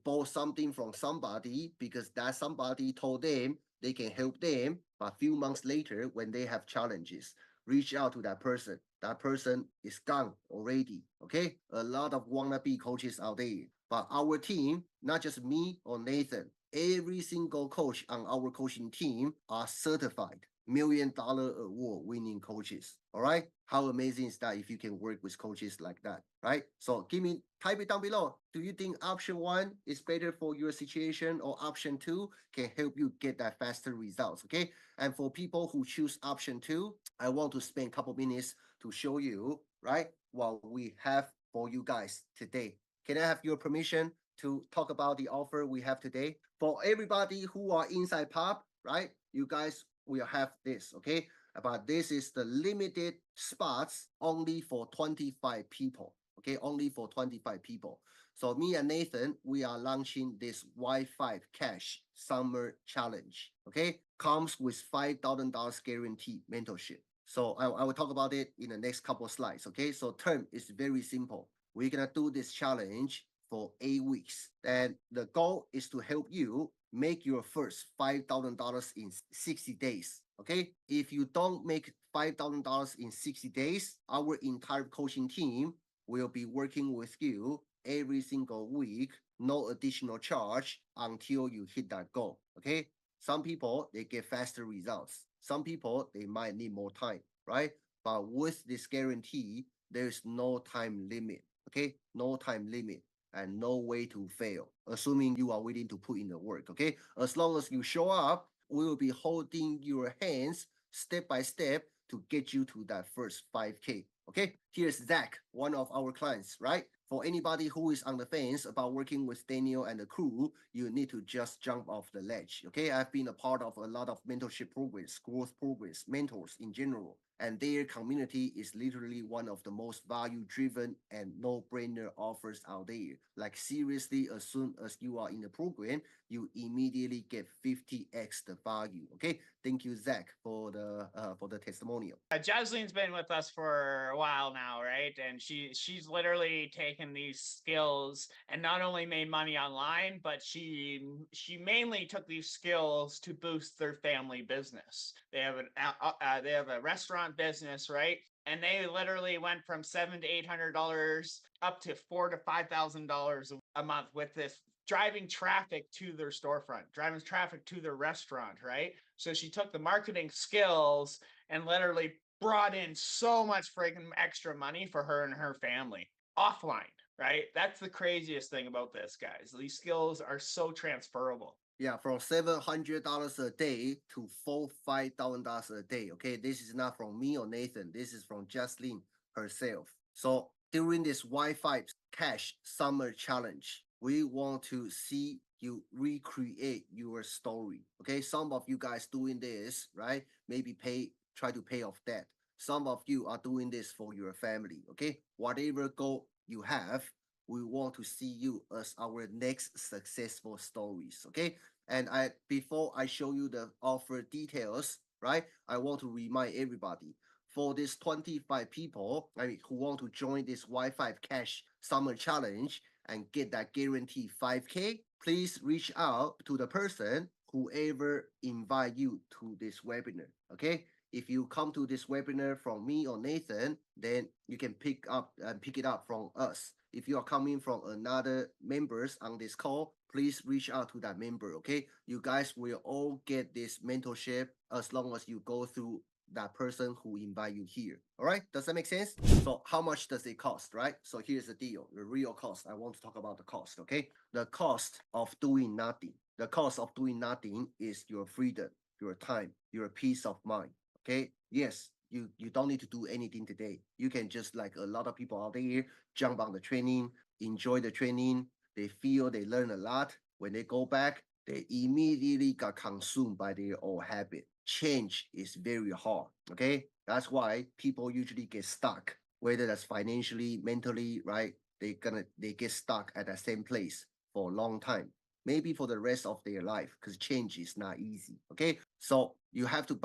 bought something from somebody because that somebody told them they can help them. But a few months later, when they have challenges, reach out to that person. That person is gone already. Okay. A lot of wannabe coaches out there. But our team, not just me or Nathan, every single coach on our coaching team are certified $1,000,000 award winning coaches. All right. How amazing is that if you can work with coaches like that, right? So type it down below. Do you think option 1 is better for your situation or option 2 can help you get that faster results? Okay. And for people who choose option 2, I want to spend a couple minutes to show you, right, what we have for you guys today. Can I have your permission to talk about the offer we have today? For everybody who are inside Pop, right, you guys will have this, okay? But this is the limited spots only for 25 people, okay? Only for 25 people. So me and Nathan, we are launching this WiFi Cash Summer Challenge, okay? Comes with $5,000 guaranteed mentorship. So I will talk about it in the next couple of slides, okay? So term is very simple. We're gonna do this challenge for 8 weeks. And the goal is to help you make your first $5,000 in 60 days. Okay. If you don't make $5,000 in 60 days, our entire coaching team will be working with you every single week, no additional charge until you hit that goal. Okay. Some people, they get faster results. Some people, they might need more time, right? But with this guarantee, there's no time limit. Okay. No time limit and no way to fail, assuming you are willing to put in the work. Okay. As long as you show up, we will be holding your hands step by step to get you to that first 5K. Okay. Here's Zach, one of our clients, right? For anybody who is on the fence about working with Daniel and the crew, you need to just jump off the ledge. Okay, I've been a part of a lot of mentorship programs, growth programs, mentors in general, and their community is literally one of the most value-driven and no-brainer offers out there. Like seriously, as soon as you are in the program, you immediately get 50x the value. Okay, thank you, Zach, for the testimonial. Jasline's been with us for a while now, right? And she's literally taken these skills and not only made money online, but she mainly took these skills to boost their family business. They have a restaurant business, right? And they literally went from $700 to $800 up to $4,000 to $5,000 a month with this driving traffic to their storefront, driving traffic to their restaurant, right? So she took the marketing skills and literally brought in so much freaking extra money for her and her family offline, right? That's the craziest thing about this, guys. These skills are so transferable. Yeah, from $700 a day to $5,000 a day. Okay, this is not from me or Nathan. This is from Jocelyn herself. So during this Wi-Fi Cash Summer Challenge, we want to see you recreate your story. Okay, some of you guys doing this, right? Maybe try to pay off debt. Some of you are doing this for your family. Okay, whatever goal you have, we want to see you as our next successful stories. Okay, and before I show you the offer details, right, I want to remind everybody, for this 25 people, who want to join this Wi-Fi Cash Summer Challenge and get that guaranteed 5K, please reach out to the person whoever invite you to this webinar. Okay, if you come to this webinar from me or Nathan, then you can pick it up from us. If you are coming from another members on this call, please reach out to that member. Okay, you guys will all get this mentorship as long as you go through that person who invite you here. All right, does that make sense? So how much does it cost, right? So here's the deal, the real cost. I want to talk about the cost. Okay, the cost of doing nothing. The cost of doing nothing is your freedom, your time, your peace of mind. Okay, yes, you don't need to do anything today. You can just, like a lot of people out there, jump on the training, enjoy the training. They feel they learn a lot. When they go back, they immediately got consumed by their old habit. Change is very hard. Okay, that's why people usually get stuck, whether that's financially, mentally, right? They get stuck at the same place for a long time, maybe for the rest of their life, because change is not easy. Okay, so you have to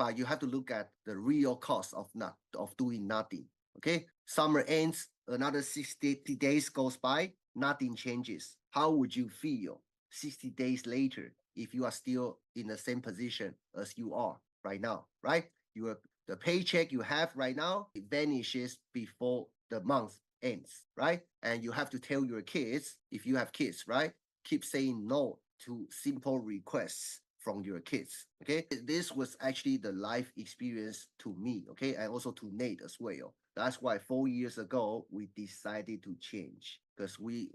look at the real cost of doing nothing. Okay, summer ends, another 60 days goes by, nothing changes. How would you feel 60 days later if you are still in the same position as you are right now, right? The paycheck you have right now, it vanishes before the month ends, right? And you have to tell your kids, if you have kids, right? Keep saying no to simple requests from your kids. Okay, this was actually the life experience to me. Okay, and also to Nate as well. That's why 4 years ago we decided to change, because we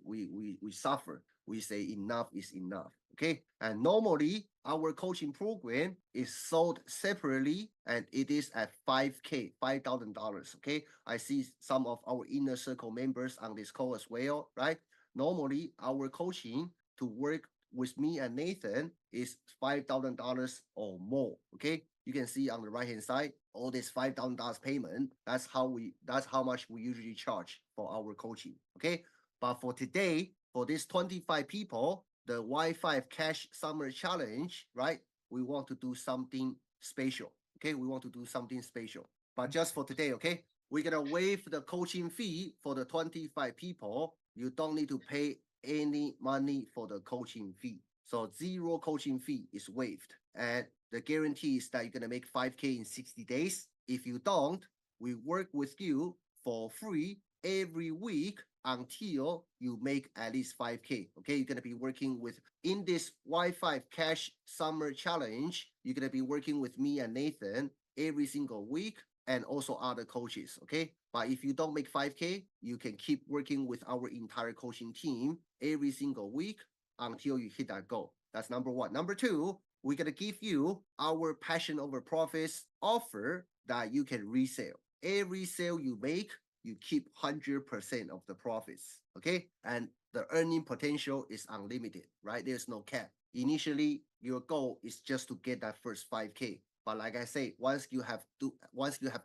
suffer. We say enough is enough. Okay, and normally our coaching program is sold separately, and it is at 5K, $5,000. Okay, I see some of our inner circle members on this call as well, right? Normally our coaching to work with me and Nathan is $5,000 or more. Okay, you can see on the right hand side all this $5,000 payment. That's how much we usually charge for our coaching. Okay, but for today, for this 25 people, the Wi-Fi Cash Summer Challenge, right? We want to do something special. Okay, we want to do something special. But just for today, okay, we're gonna waive the coaching fee for the 25 people. You don't need to pay any money for the coaching fee. So zero coaching fee is waived. And the guarantee is that you're gonna make 5K in 60 days. If you don't, we work with you for free every week until you make at least 5K. Okay, you're gonna be working with, in this Wi-Fi Cash Summer Challenge, you're gonna be working with me and Nathan every single week, and also other coaches. Okay, but if you don't make 5K, you can keep working with our entire coaching team every single week until you hit that goal. That's number one. Number two, we're gonna give you our passion over profits offer that you can resell. Every sale you make, you keep 100% of the profits. Okay, and the earning potential is unlimited, right? There's no cap. Initially, your goal is just to get that first 5K. But like I say, once you have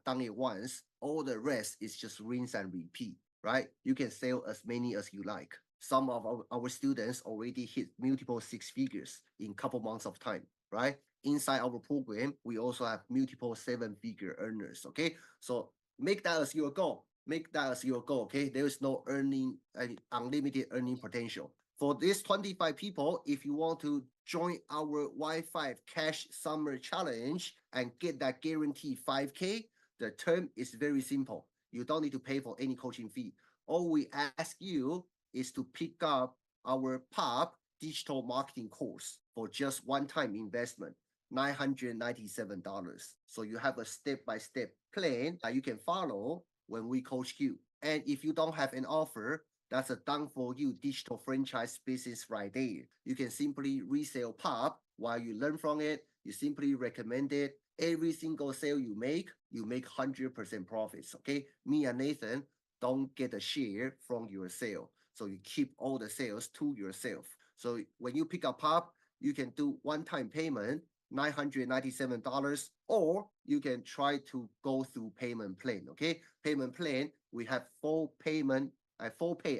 done it once, all the rest is just rinse and repeat, right? You can sell as many as you like. Some of our students already hit multiple six figures in a couple months of time, right? Inside our program, we also have multiple seven-figure earners. Okay, so make that as your goal. Make that as your goal. Okay, there is no unlimited earning potential. For these 25 people, if you want to join our Wi-Fi Cash Summer Challenge and get that guaranteed 5K, the term is very simple. You don't need to pay for any coaching fee. All we ask you is to pick up our POP digital marketing course for just one-time investment. $997. So you have a step-by-step plan that you can follow when we coach you. And if you don't have an offer, that's a done for you digital franchise business right there. You can simply resell POP while you learn from it. You simply recommend it. Every single sale you make 100% profits. Okay, me and Nathan don't get a share from your sale, so you keep all the sales to yourself. So when you pick up POP, you can do one-time payment, $997, or you can try to go through payment plan. Okay, payment plan, we have full pay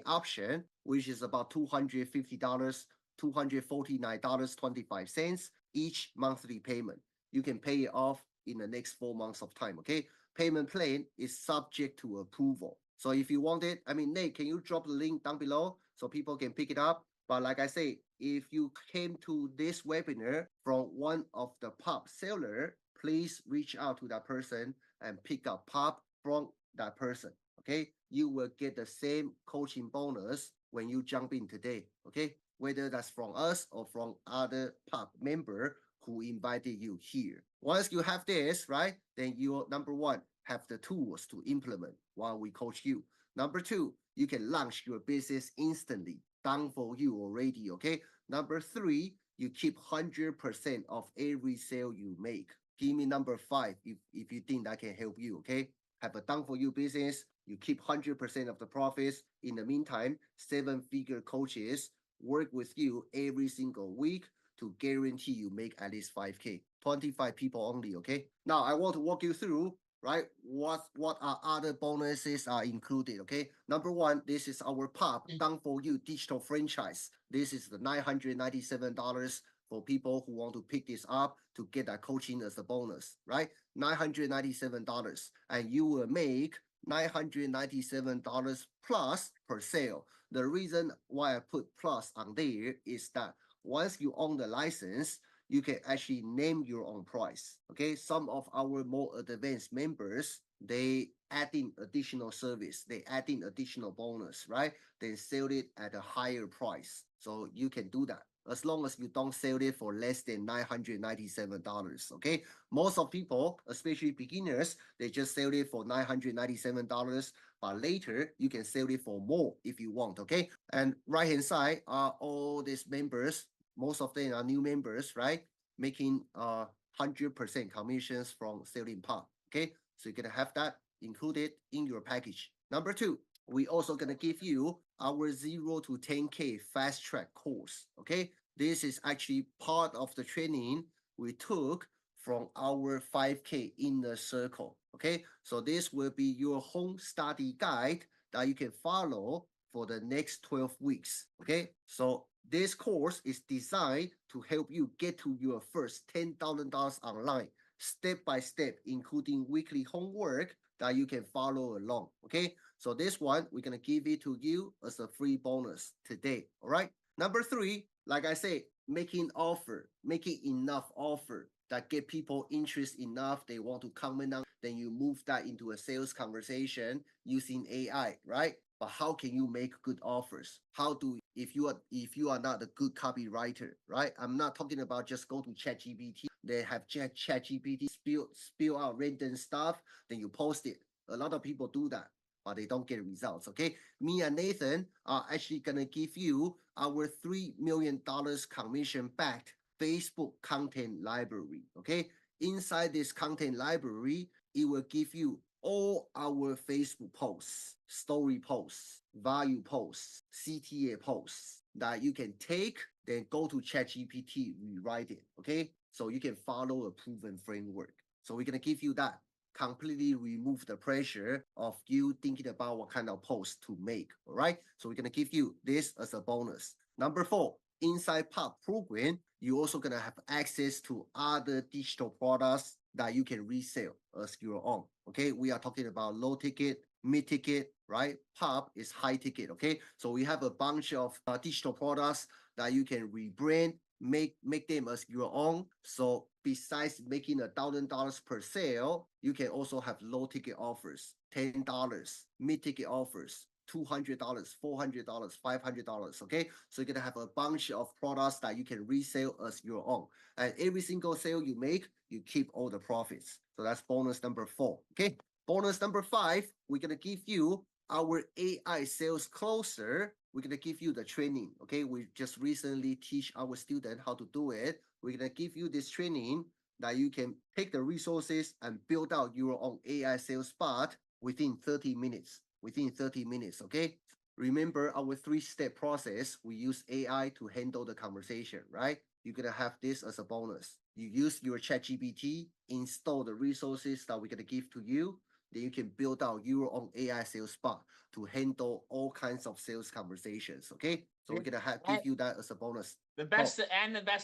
option, which is about $250, $249.25 each monthly payment. You can pay it off in the next 4 months of time. Okay, payment plan is subject to approval. So if you want it, Nate, can you drop the link down below so people can pick it up? But like I say, if you came to this webinar from one of the POP seller, please reach out to that person and pick up POP from that person. Okay, you will get the same coaching bonus when you jump in today. Okay, whether that's from us or from other POP member who invited you here. Once you have this, right, then you, number one, have the tools to implement while we coach you. Number two, you can launch your business instantly. Done for you already. Okay. Number three, you keep 100% of every sale you make. Give me number five if you think that can help you. Okay, have a done for you business. You keep 100% of the profits. In the meantime, seven-figure coaches work with you every single week to guarantee you make at least 5K. 25 people only. Okay, now I want to walk you through, right, what are other bonuses are included. Okay, number one, this is our POP done for you digital franchise. This is the $997 for people who want to pick this up to get that coaching as a bonus, right? $997, and you will make $997 plus per sale. The reason why I put plus on there is that once you own the license, you can actually name your own price. Okay, some of our more advanced members, they add in additional service, they add in additional bonus, right? They sell it at a higher price. So you can do that as long as you don't sell it for less than $997. Okay, most of people, especially beginners, they just sell it for $997, but later you can sell it for more if you want. Okay, and right hand side are all these members. Most of them are new members, right? Making 100% commissions from selling POP. Okay, so you're gonna have that included in your package. Number two, we also gonna give you our 0 to 10K fast track course. Okay, this is actually part of the training we took from our 5K inner circle. Okay, so this will be your home study guide that you can follow for the next 12 weeks. Okay, so this course is designed to help you get to your first $10,000 online, step by step, including weekly homework that you can follow along. Okay, so this one, we're going to give it to you as a free bonus today. All right. Number three, like I said, making enough offer that get people interest enough, they want to comment on, then you move that into a sales conversation using AI, right? But how can you make good offers? How do, if you are not a good copywriter, right? I'm not talking about just go to ChatGPT. They have ChatGPT spill out random stuff, then you post it. A lot of people do that, but they don't get results. Okay, me and Nathan are actually gonna give you our $3 million commission backed Facebook content library. Okay, inside this content library, it will give you all our Facebook posts, story posts, value posts, CTA posts that you can take, then go to ChatGPT, rewrite it. Okay, so you can follow a proven framework. So we're gonna give you that. Completely remove the pressure of you thinking about what kind of post to make. All right, so we're gonna give you this as a bonus. Number 4, inside POP program, you're also gonna have access to other digital products that you can resell as your own. Okay, we are talking about low ticket, mid ticket, right? POP is high ticket. Okay, so we have a bunch of digital products that you can rebrand, make them as your own. So besides making $1,000 per sale, you can also have low ticket offers, $10, mid ticket offers, $200, $400, $500. Okay, so you're gonna have a bunch of products that you can resell as your own, and every single sale you make, you keep all the profits. So that's bonus number 4. Okay, bonus number 5, we're gonna give you our AI sales closer. We're gonna give you the training. Okay, we just recently teach our student how to do it. We're gonna give you this training that you can take the resources and build out your own AI sales bot within 30 minutes. Within 30 minutes, okay? Remember our 3-step process. We use AI to handle the conversation, right? You're gonna have this as a bonus. You use your ChatGPT, install the resources that we're gonna give to you, then you can build out your own AI sales bot to handle all kinds of sales conversations. Okay, so we're gonna give you that as a bonus. The best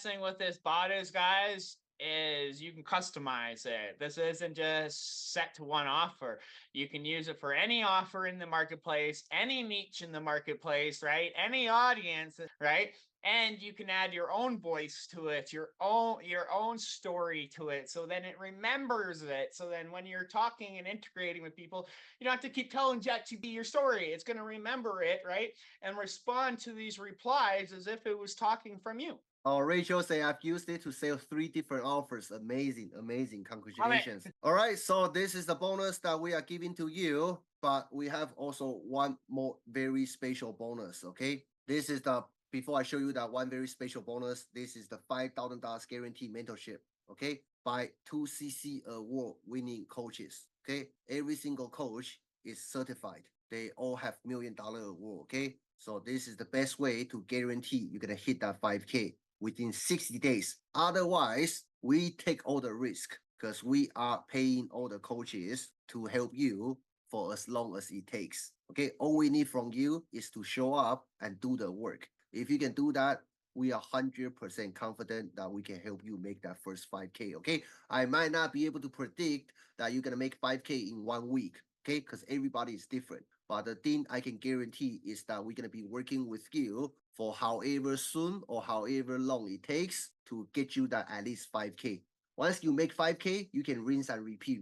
thing with this bot is, guys, is you can customize it. This isn't just set to one offer. You can use it for any offer in the marketplace, any niche in the marketplace, right? Any audience, right? And you can add your own voice to it, your own story to it, so then it remembers it. So then when you're talking and integrating with people, you don't have to keep telling ChatGPT your story. It's going to remember it, right? And respond to these replies as if it was talking from you. Oh, Rachel say I've used it to sell 3 different offers. Amazing, amazing. Congratulations. All right, so this is the bonus that we are giving to you, but we have also one more very special bonus. Okay, this is the, before I show you that one very special bonus, this is the $5,000 guarantee mentorship. Okay, by 2CC award winning coaches. Okay, every single coach is certified. They all have $1 million award. Okay, so this is the best way to guarantee you're gonna hit that 5K within 60 days. Otherwise, we take all the risk because we are paying all the coaches to help you for as long as it takes. Okay, all we need from you is to show up and do the work. If you can do that, we are 100% confident that we can help you make that first 5K. Okay, I might not be able to predict that you're gonna make 5K in 1 week. Okay, because everybody is different. But the thing I can guarantee is that we're gonna be working with you for however soon or however long it takes to get you that at least 5K. Once you make 5K, you can rinse and repeat,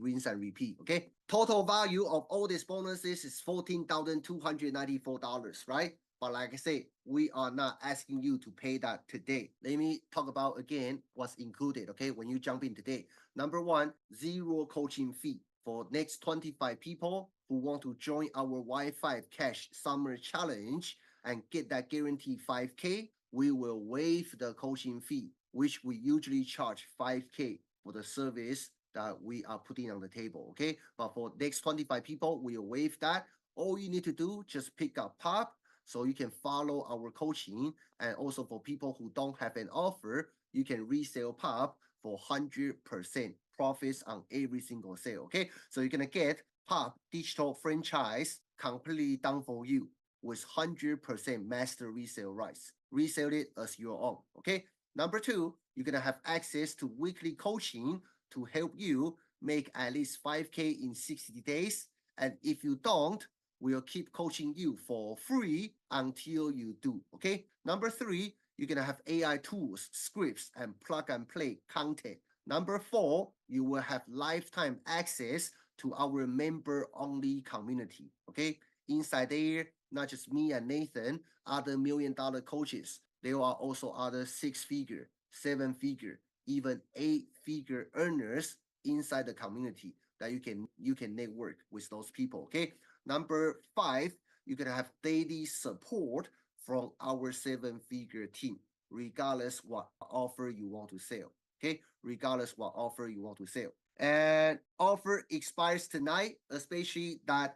okay? Total value of all these bonuses is $14,294, right? But like I say, we are not asking you to pay that today. Let me talk about again what's included, okay, when you jump in today. Number 1, 0 coaching fee. For next 25 people who want to join our Wi-Fi Cash Summer Challenge and get that guaranteed 5K, we will waive the coaching fee, which we usually charge 5K for the service that we are putting on the table, okay? But for next 25 people, we'll waive that. All you need to do, just pick up POP so you can follow our coaching. And also for people who don't have an offer, you can resell POP for 100% profits on every single sale, okay? So you're gonna get POP digital franchise completely done for you with 100% master resale rights. Resell it as your own, okay? Number 2, you're gonna have access to weekly coaching to help you make at least 5K in 60 days. And if you don't, we'll keep coaching you for free until you do, okay? Number 3, you're gonna have AI tools, scripts, and plug and play content. Number 4, you will have lifetime access to our member-only community, okay? Inside there, not just me and Nathan, other $1 million coaches. There are also other 6-figure, 7-figure, even 8-figure earners inside the community that you can network with those people, okay? Number 5, you're gonna have daily support from our 7-figure team, regardless what offer you want to sell. Okay, regardless what offer you want to sell. And offer expires tonight, especially that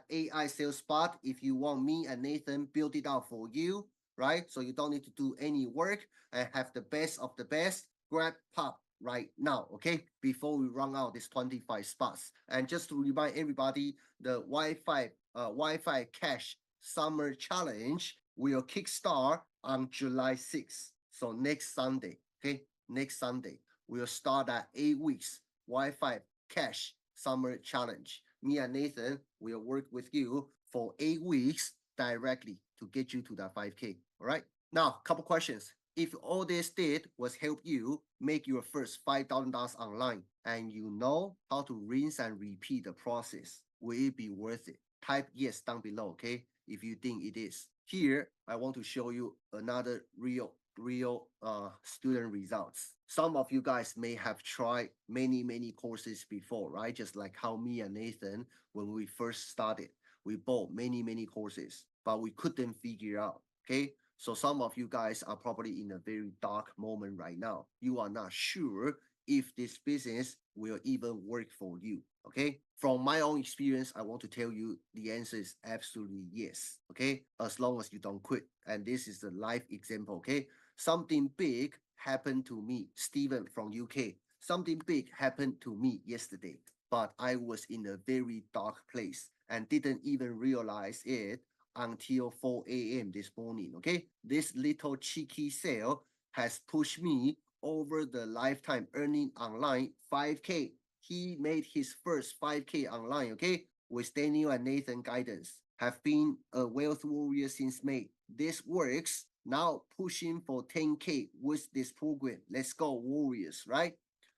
AI sales spot. If you want me and Nathan build it out for you, right? So you don't need to do any work and have the best of the best. Grab pop right now, okay? Before we run out this 25 spots. And just to remind everybody, the Wi-Fi Cash Summer Challenge will kickstart on July 6th. So next Sunday, okay? Next Sunday, we'll start at 8 weeks Wi-Fi Cash Summer Challenge. Me and Nathan will work with you for 8 weeks directly to get you to that 5K. All right. Now, couple questions. If all this did was help you make your first $5,000 online and you know how to rinse and repeat the process, will it be worth it? Type yes down below, okay? If you think it is. Here, I want to show you another real student results. Some of you guys may have tried many courses before, right? Just like how me and Nathan, when we first started, we bought many courses, but we couldn't figure out. Okay, so some of you guys are probably in a very dark moment right now. You are not sure if this business will even work for you. Okay, from my own experience, I want to tell you the answer is absolutely yes. Okay, as long as you don't quit. And this is the life example. Okay, something big happened to me, Steven from UK. Something big happened to me yesterday, but I was in a very dark place and didn't even realize it until 4 a.m. this morning. Okay, this little cheeky sale has pushed me over the lifetime earning online 5K. He made his first 5K online, okay, with Daniel and Nathan guidance. Have been a wealth warrior since May. This works. Now pushing for 10K with this program. Let's go, Warriors, right?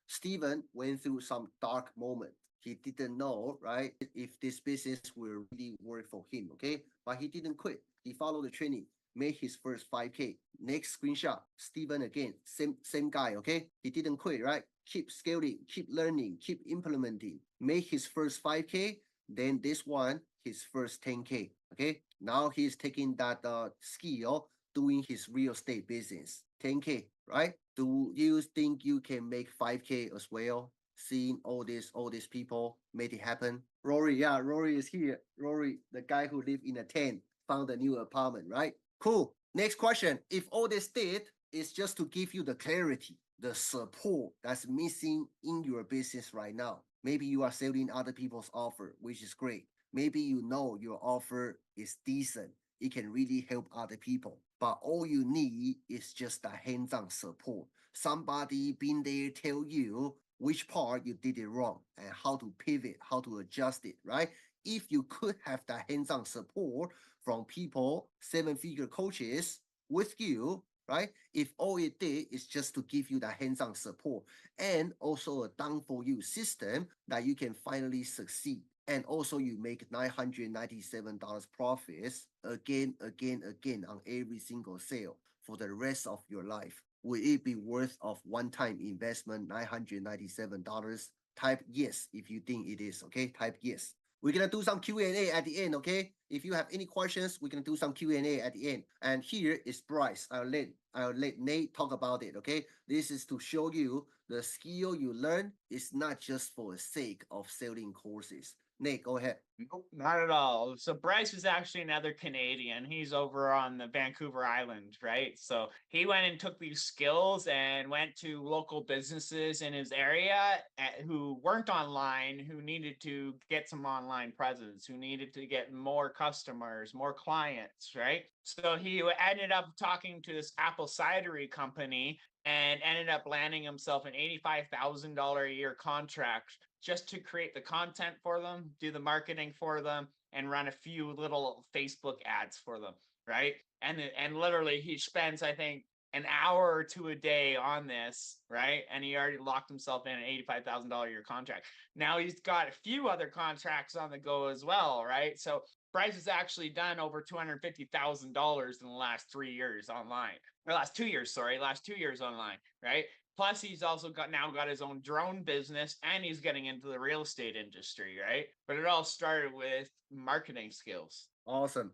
Steven went through some dark moment. He didn't know, right, if this business will really work for him, okay? But he didn't quit. He followed the training, made his first 5K. Next screenshot, Steven again, same guy, okay? He didn't quit, right? Keep scaling, keep learning, keep implementing. Make his first 5K, then this one, his first 10K, okay? Now he's taking that skill, doing his real estate business. 10K, right? Do you think you can make 5K as well? Seeing all these people made it happen. Rory, yeah, Rory is here. Rory, the guy who lived in a tent, found a new apartment, right? Cool. Next question. If all this did is just to give you the clarity, the support that's missing in your business right now. Maybe you are selling other people's offer, which is great. Maybe you know your offer is decent. It can really help other people. But all you need is just a hands-on support. Somebody been there tell you which part you did it wrong and how to pivot, how to adjust it, right? If you could have that hands-on support from people, seven-figure coaches with you, right? If all it did is just to give you that hands-on support and also a done for you system that you can finally succeed. And also you make $997 profits again on every single sale for the rest of your life. Will it be worth of one-time investment, $997? Type yes if you think it is, okay? Type yes. We're gonna do some Q&A at the end, okay? If you have any questions, we're gonna do some Q&A at the end. And here is Bryce. I'll let Nate talk about it, okay? This is to show you the skill you learn is not just for the sake of selling courses. Nate, go ahead. Nope, not at all. So Bryce is actually another Canadian. He's over on the Vancouver Island, right? So he went and took these skills and went to local businesses in his area who weren't online, who needed to get some online presence, who needed to get more customers, more clients, right? So he ended up talking to this apple cidery company and ended up landing himself an $85,000 a year contract just to create the content for them, do the marketing for them, and run a few little Facebook ads for them, right? And literally he spends, I think, an hour or two a day on this, right? And he already locked himself in an $85,000 a year contract. Now he's got a few other contracts on the go as well, right? So Bryce has actually done over $250,000 in the last 3 years online. Or last 2 years, sorry, last 2 years online, right? Plus, he's also got his own drone business and he's getting into the real estate industry, right? But it all started with marketing skills. Awesome.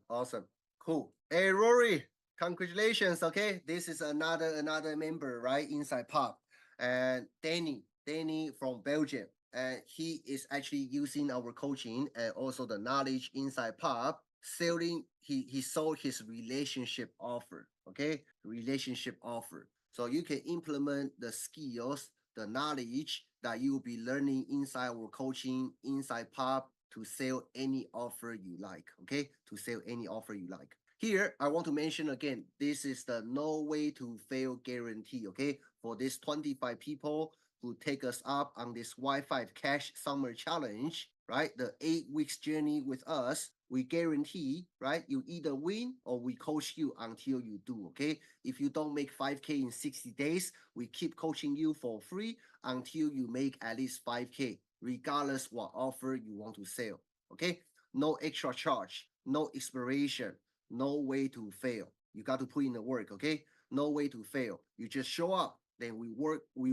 Cool. Hey, Rory, congratulations. Okay, this is another member, right? Inside Pop. And Danny, Danny from Belgium. And he is actually using our coaching and also the knowledge inside pub selling. He sold his relationship offer. Okay, relationship offer. So you can implement the skills, the knowledge that you will be learning inside our coaching, inside pub to sell any offer you like. Okay, to sell any offer you like. Here, I want to mention again, this is the no way to fail guarantee. Okay, for these 25 people who take us up on this Wi-Fi Cash Summer Challenge, right? The 8 weeks journey with us, we guarantee, right? You either win or we coach you until you do, okay? If you don't make 5K in 60 days, we keep coaching you for free until you make at least 5K, regardless what offer you want to sell, okay? No extra charge, no expiration, no way to fail. You got to put in the work, okay? No way to fail. You just show up, then we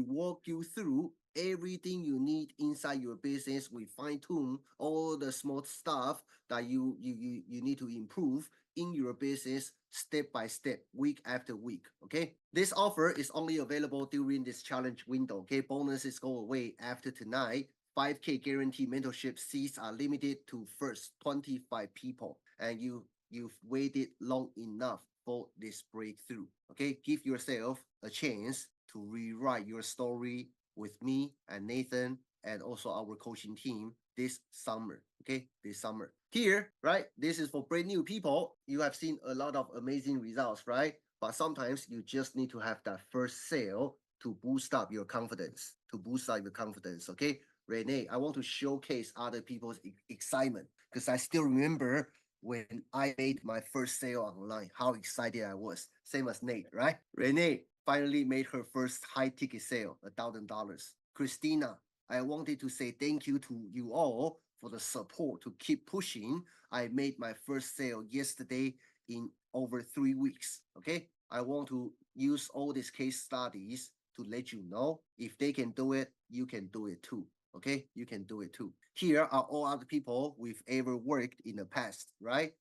walk you through everything you need inside your business. We fine tune all the small stuff that you need to improve in your business step by step, week after week. Okay, this offer is only available during this challenge window. Okay, bonuses go away after tonight. 5K guarantee mentorship seats are limited to first 25 people, and you've waited long enough for this breakthrough. Okay, give yourself a chance to rewrite your story with me and Nathan and also our coaching team this summer. Okay, this summer. Here, right? This is for brand new people. You have seen a lot of amazing results, right? But sometimes you just need to have that first sale to boost up your confidence. To boost up your confidence. Okay, Renee, I want to showcase other people's excitement because I still remember when I made my first sale online, how excited I was. Same as Nate, right? Renee finally made her first high ticket sale, $1,000. Christina, I wanted to say thank you to you all for the support to keep pushing. I made my first sale yesterday in over 3 weeks. Okay. I want to use all these case studies to let you know if they can do it, you can do it too. Okay, you can do it too. Here are all other people we've ever worked in the past, right?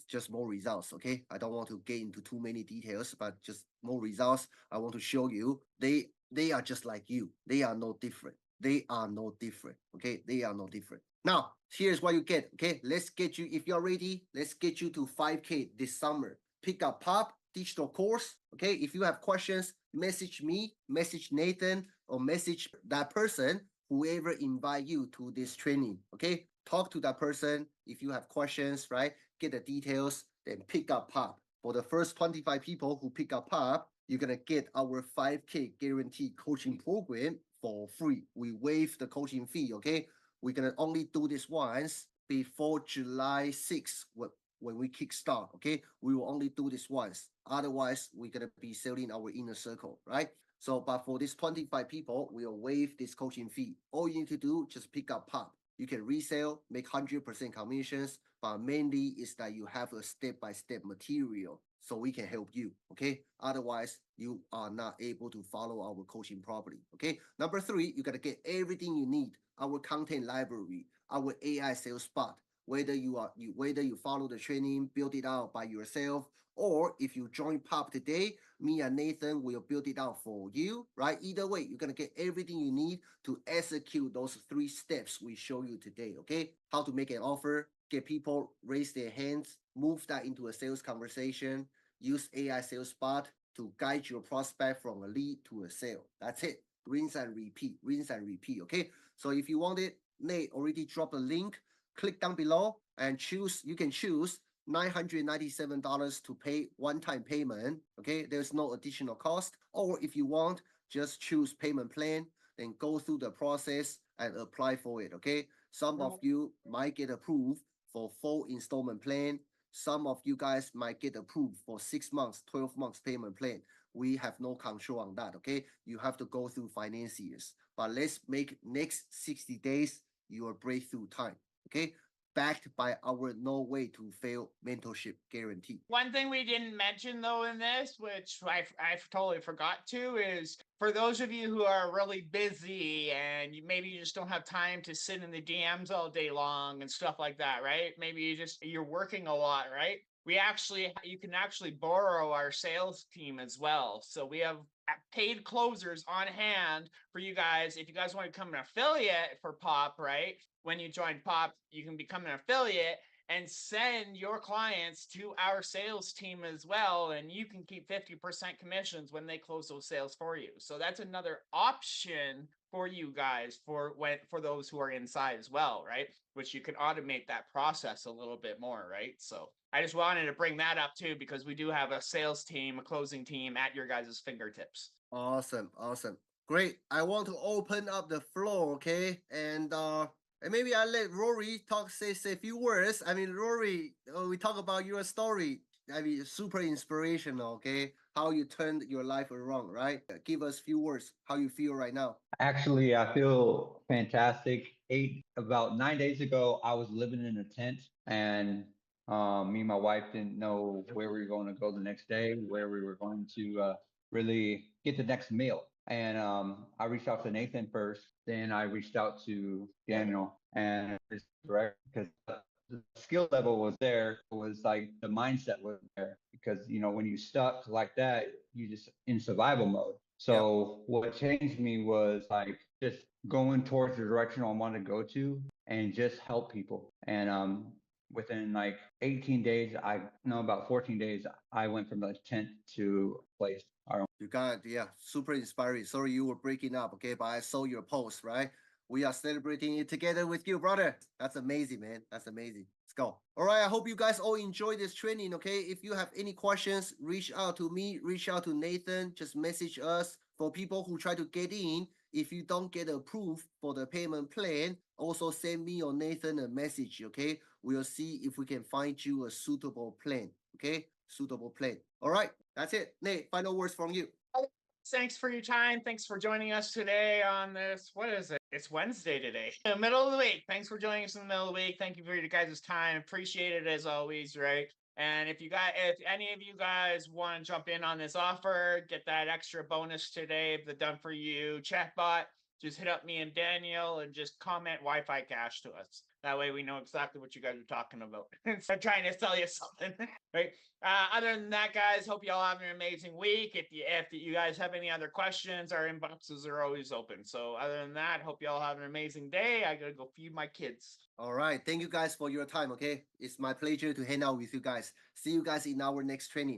Just more results. Okay, I don't want to get into too many details, but just more results. I want to show you they are just like you. They are no different. They are no different. Okay, they are no different. Now, here's what you get. Okay, let's get you. If you're ready, let's get you to 5K this summer. Pick up Pop digital course. Okay, if you have questions, message me, message Nathan, or message that person, whoever invite you to this training. Okay, talk to that person. If you have questions, right, get the details, then pick up Pop. For the first 25 people who pick up Pop, you're gonna get our 5K guaranteed coaching program for free. We waive the coaching fee. Okay, we're gonna only do this once before July 6th when we kickstart. Okay, we will only do this once. Otherwise, we're gonna be selling our inner circle, right? So, but for these 25 people, we'll waive this coaching fee. All you need to do, just pick up Pop. You can resell, make 100% commissions, but mainly is that you have a step-by-step material so we can help you. Okay. Otherwise, you are not able to follow our coaching properly. Okay. Number 3, you gotta get everything you need. Our content library, our AI sales spot. Whether you follow the training, build it out by yourself, or if you join Pop today, me and Nathan will build it out for you, right? Either way, you're gonna get everything you need to execute those 3 steps we show you today. Okay, how to make an offer, get people raise their hands, move that into a sales conversation, use AI sales spot to guide your prospect from a lead to a sale. That's it. Rinse and repeat, rinse and repeat. Okay, so if you want it, Nate already dropped a link. Click down below and choose. You can choose $997 to pay one-time payment. Okay, there's no additional cost. Or if you want, just choose payment plan, then go through the process and apply for it. Okay, some of you might get approved for full installment plan. Some of you guys might get approved for 6 months, 12 months payment plan. We have no control on that. Okay, you have to go through financiers. But let's make next 60 days your breakthrough time. Okay, backed by our no way to fail mentorship guarantee. One thing we didn't mention though in this, which I totally forgot to, is for those of you who are really busy and maybe you just don't have time to sit in the DMs all day long and stuff like that, right? Maybe you're working a lot, right? you can actually borrow our sales team as well. So we have paid closers on hand for you guys. If you guys want to become an affiliate for Pop, right? When you join Pop, you can become an affiliate and send your clients to our sales team as well. And you can keep 50% commissions when they close those sales for you. So that's another option for you guys for those who are inside as well, right? Which you can automate that process a little bit more, right? So I just wanted to bring that up too, because we do have a sales team, a closing team at your guys' fingertips. Awesome, awesome. Great. I want to open up the floor, okay? And maybe I'll let Rory say a few words. I mean, Rory, we talk about your story. I mean, super inspirational, okay? How you turned your life around, right? Give us a few words, how you feel right now. Actually, I feel fantastic. About 9 days ago, I was living in a tent, and me and my wife didn't know where we were going to go the next day, where we were going to really get the next meal. And I reached out to Nathan first, then I reached out to Daniel, and it's direct because the skill level was there. It was like the mindset was there because when you stuck like that, you just in survival mode. So what changed me was like just going towards the direction I wanted to go to and just help people. And within like 18 days, about 14 days, I went from the tent to a place. You got it. Yeah, super inspiring. Sorry you were breaking up, okay? But I saw your post, right? We are celebrating it together with you, brother. That's amazing, man. That's amazing. Let's go. All right. I hope you guys all enjoy this training, okay? If you have any questions, reach out to me, reach out to Nathan, just message us. For people who try to get in, if you don't get approved for the payment plan, also send me or Nathan a message, okay? We'll see if we can find you a suitable plan, okay? Suitable plan. All right. That's it. Nate, final words from you. Thanks for your time. Thanks for joining us today on this. What is it? It's Wednesday today, the middle of the week. Thanks for joining us in the middle of the week. Thank you for your guys' time. Appreciate it as always, right? And if any of you guys want to jump in on this offer, get that extra bonus today, the done for you chatbot, just hit up me and Daniel and just comment Wi-Fi Cash to us. That way we know exactly what you guys are talking about. Instead of trying to sell you something, right? Other than that, guys, hope you all have an amazing week. If you guys have any other questions, our inboxes are always open. So other than that, hope you all have an amazing day. I gotta go feed my kids. All right. Thank you guys for your time, okay? It's my pleasure to hang out with you guys. See you guys in our next training.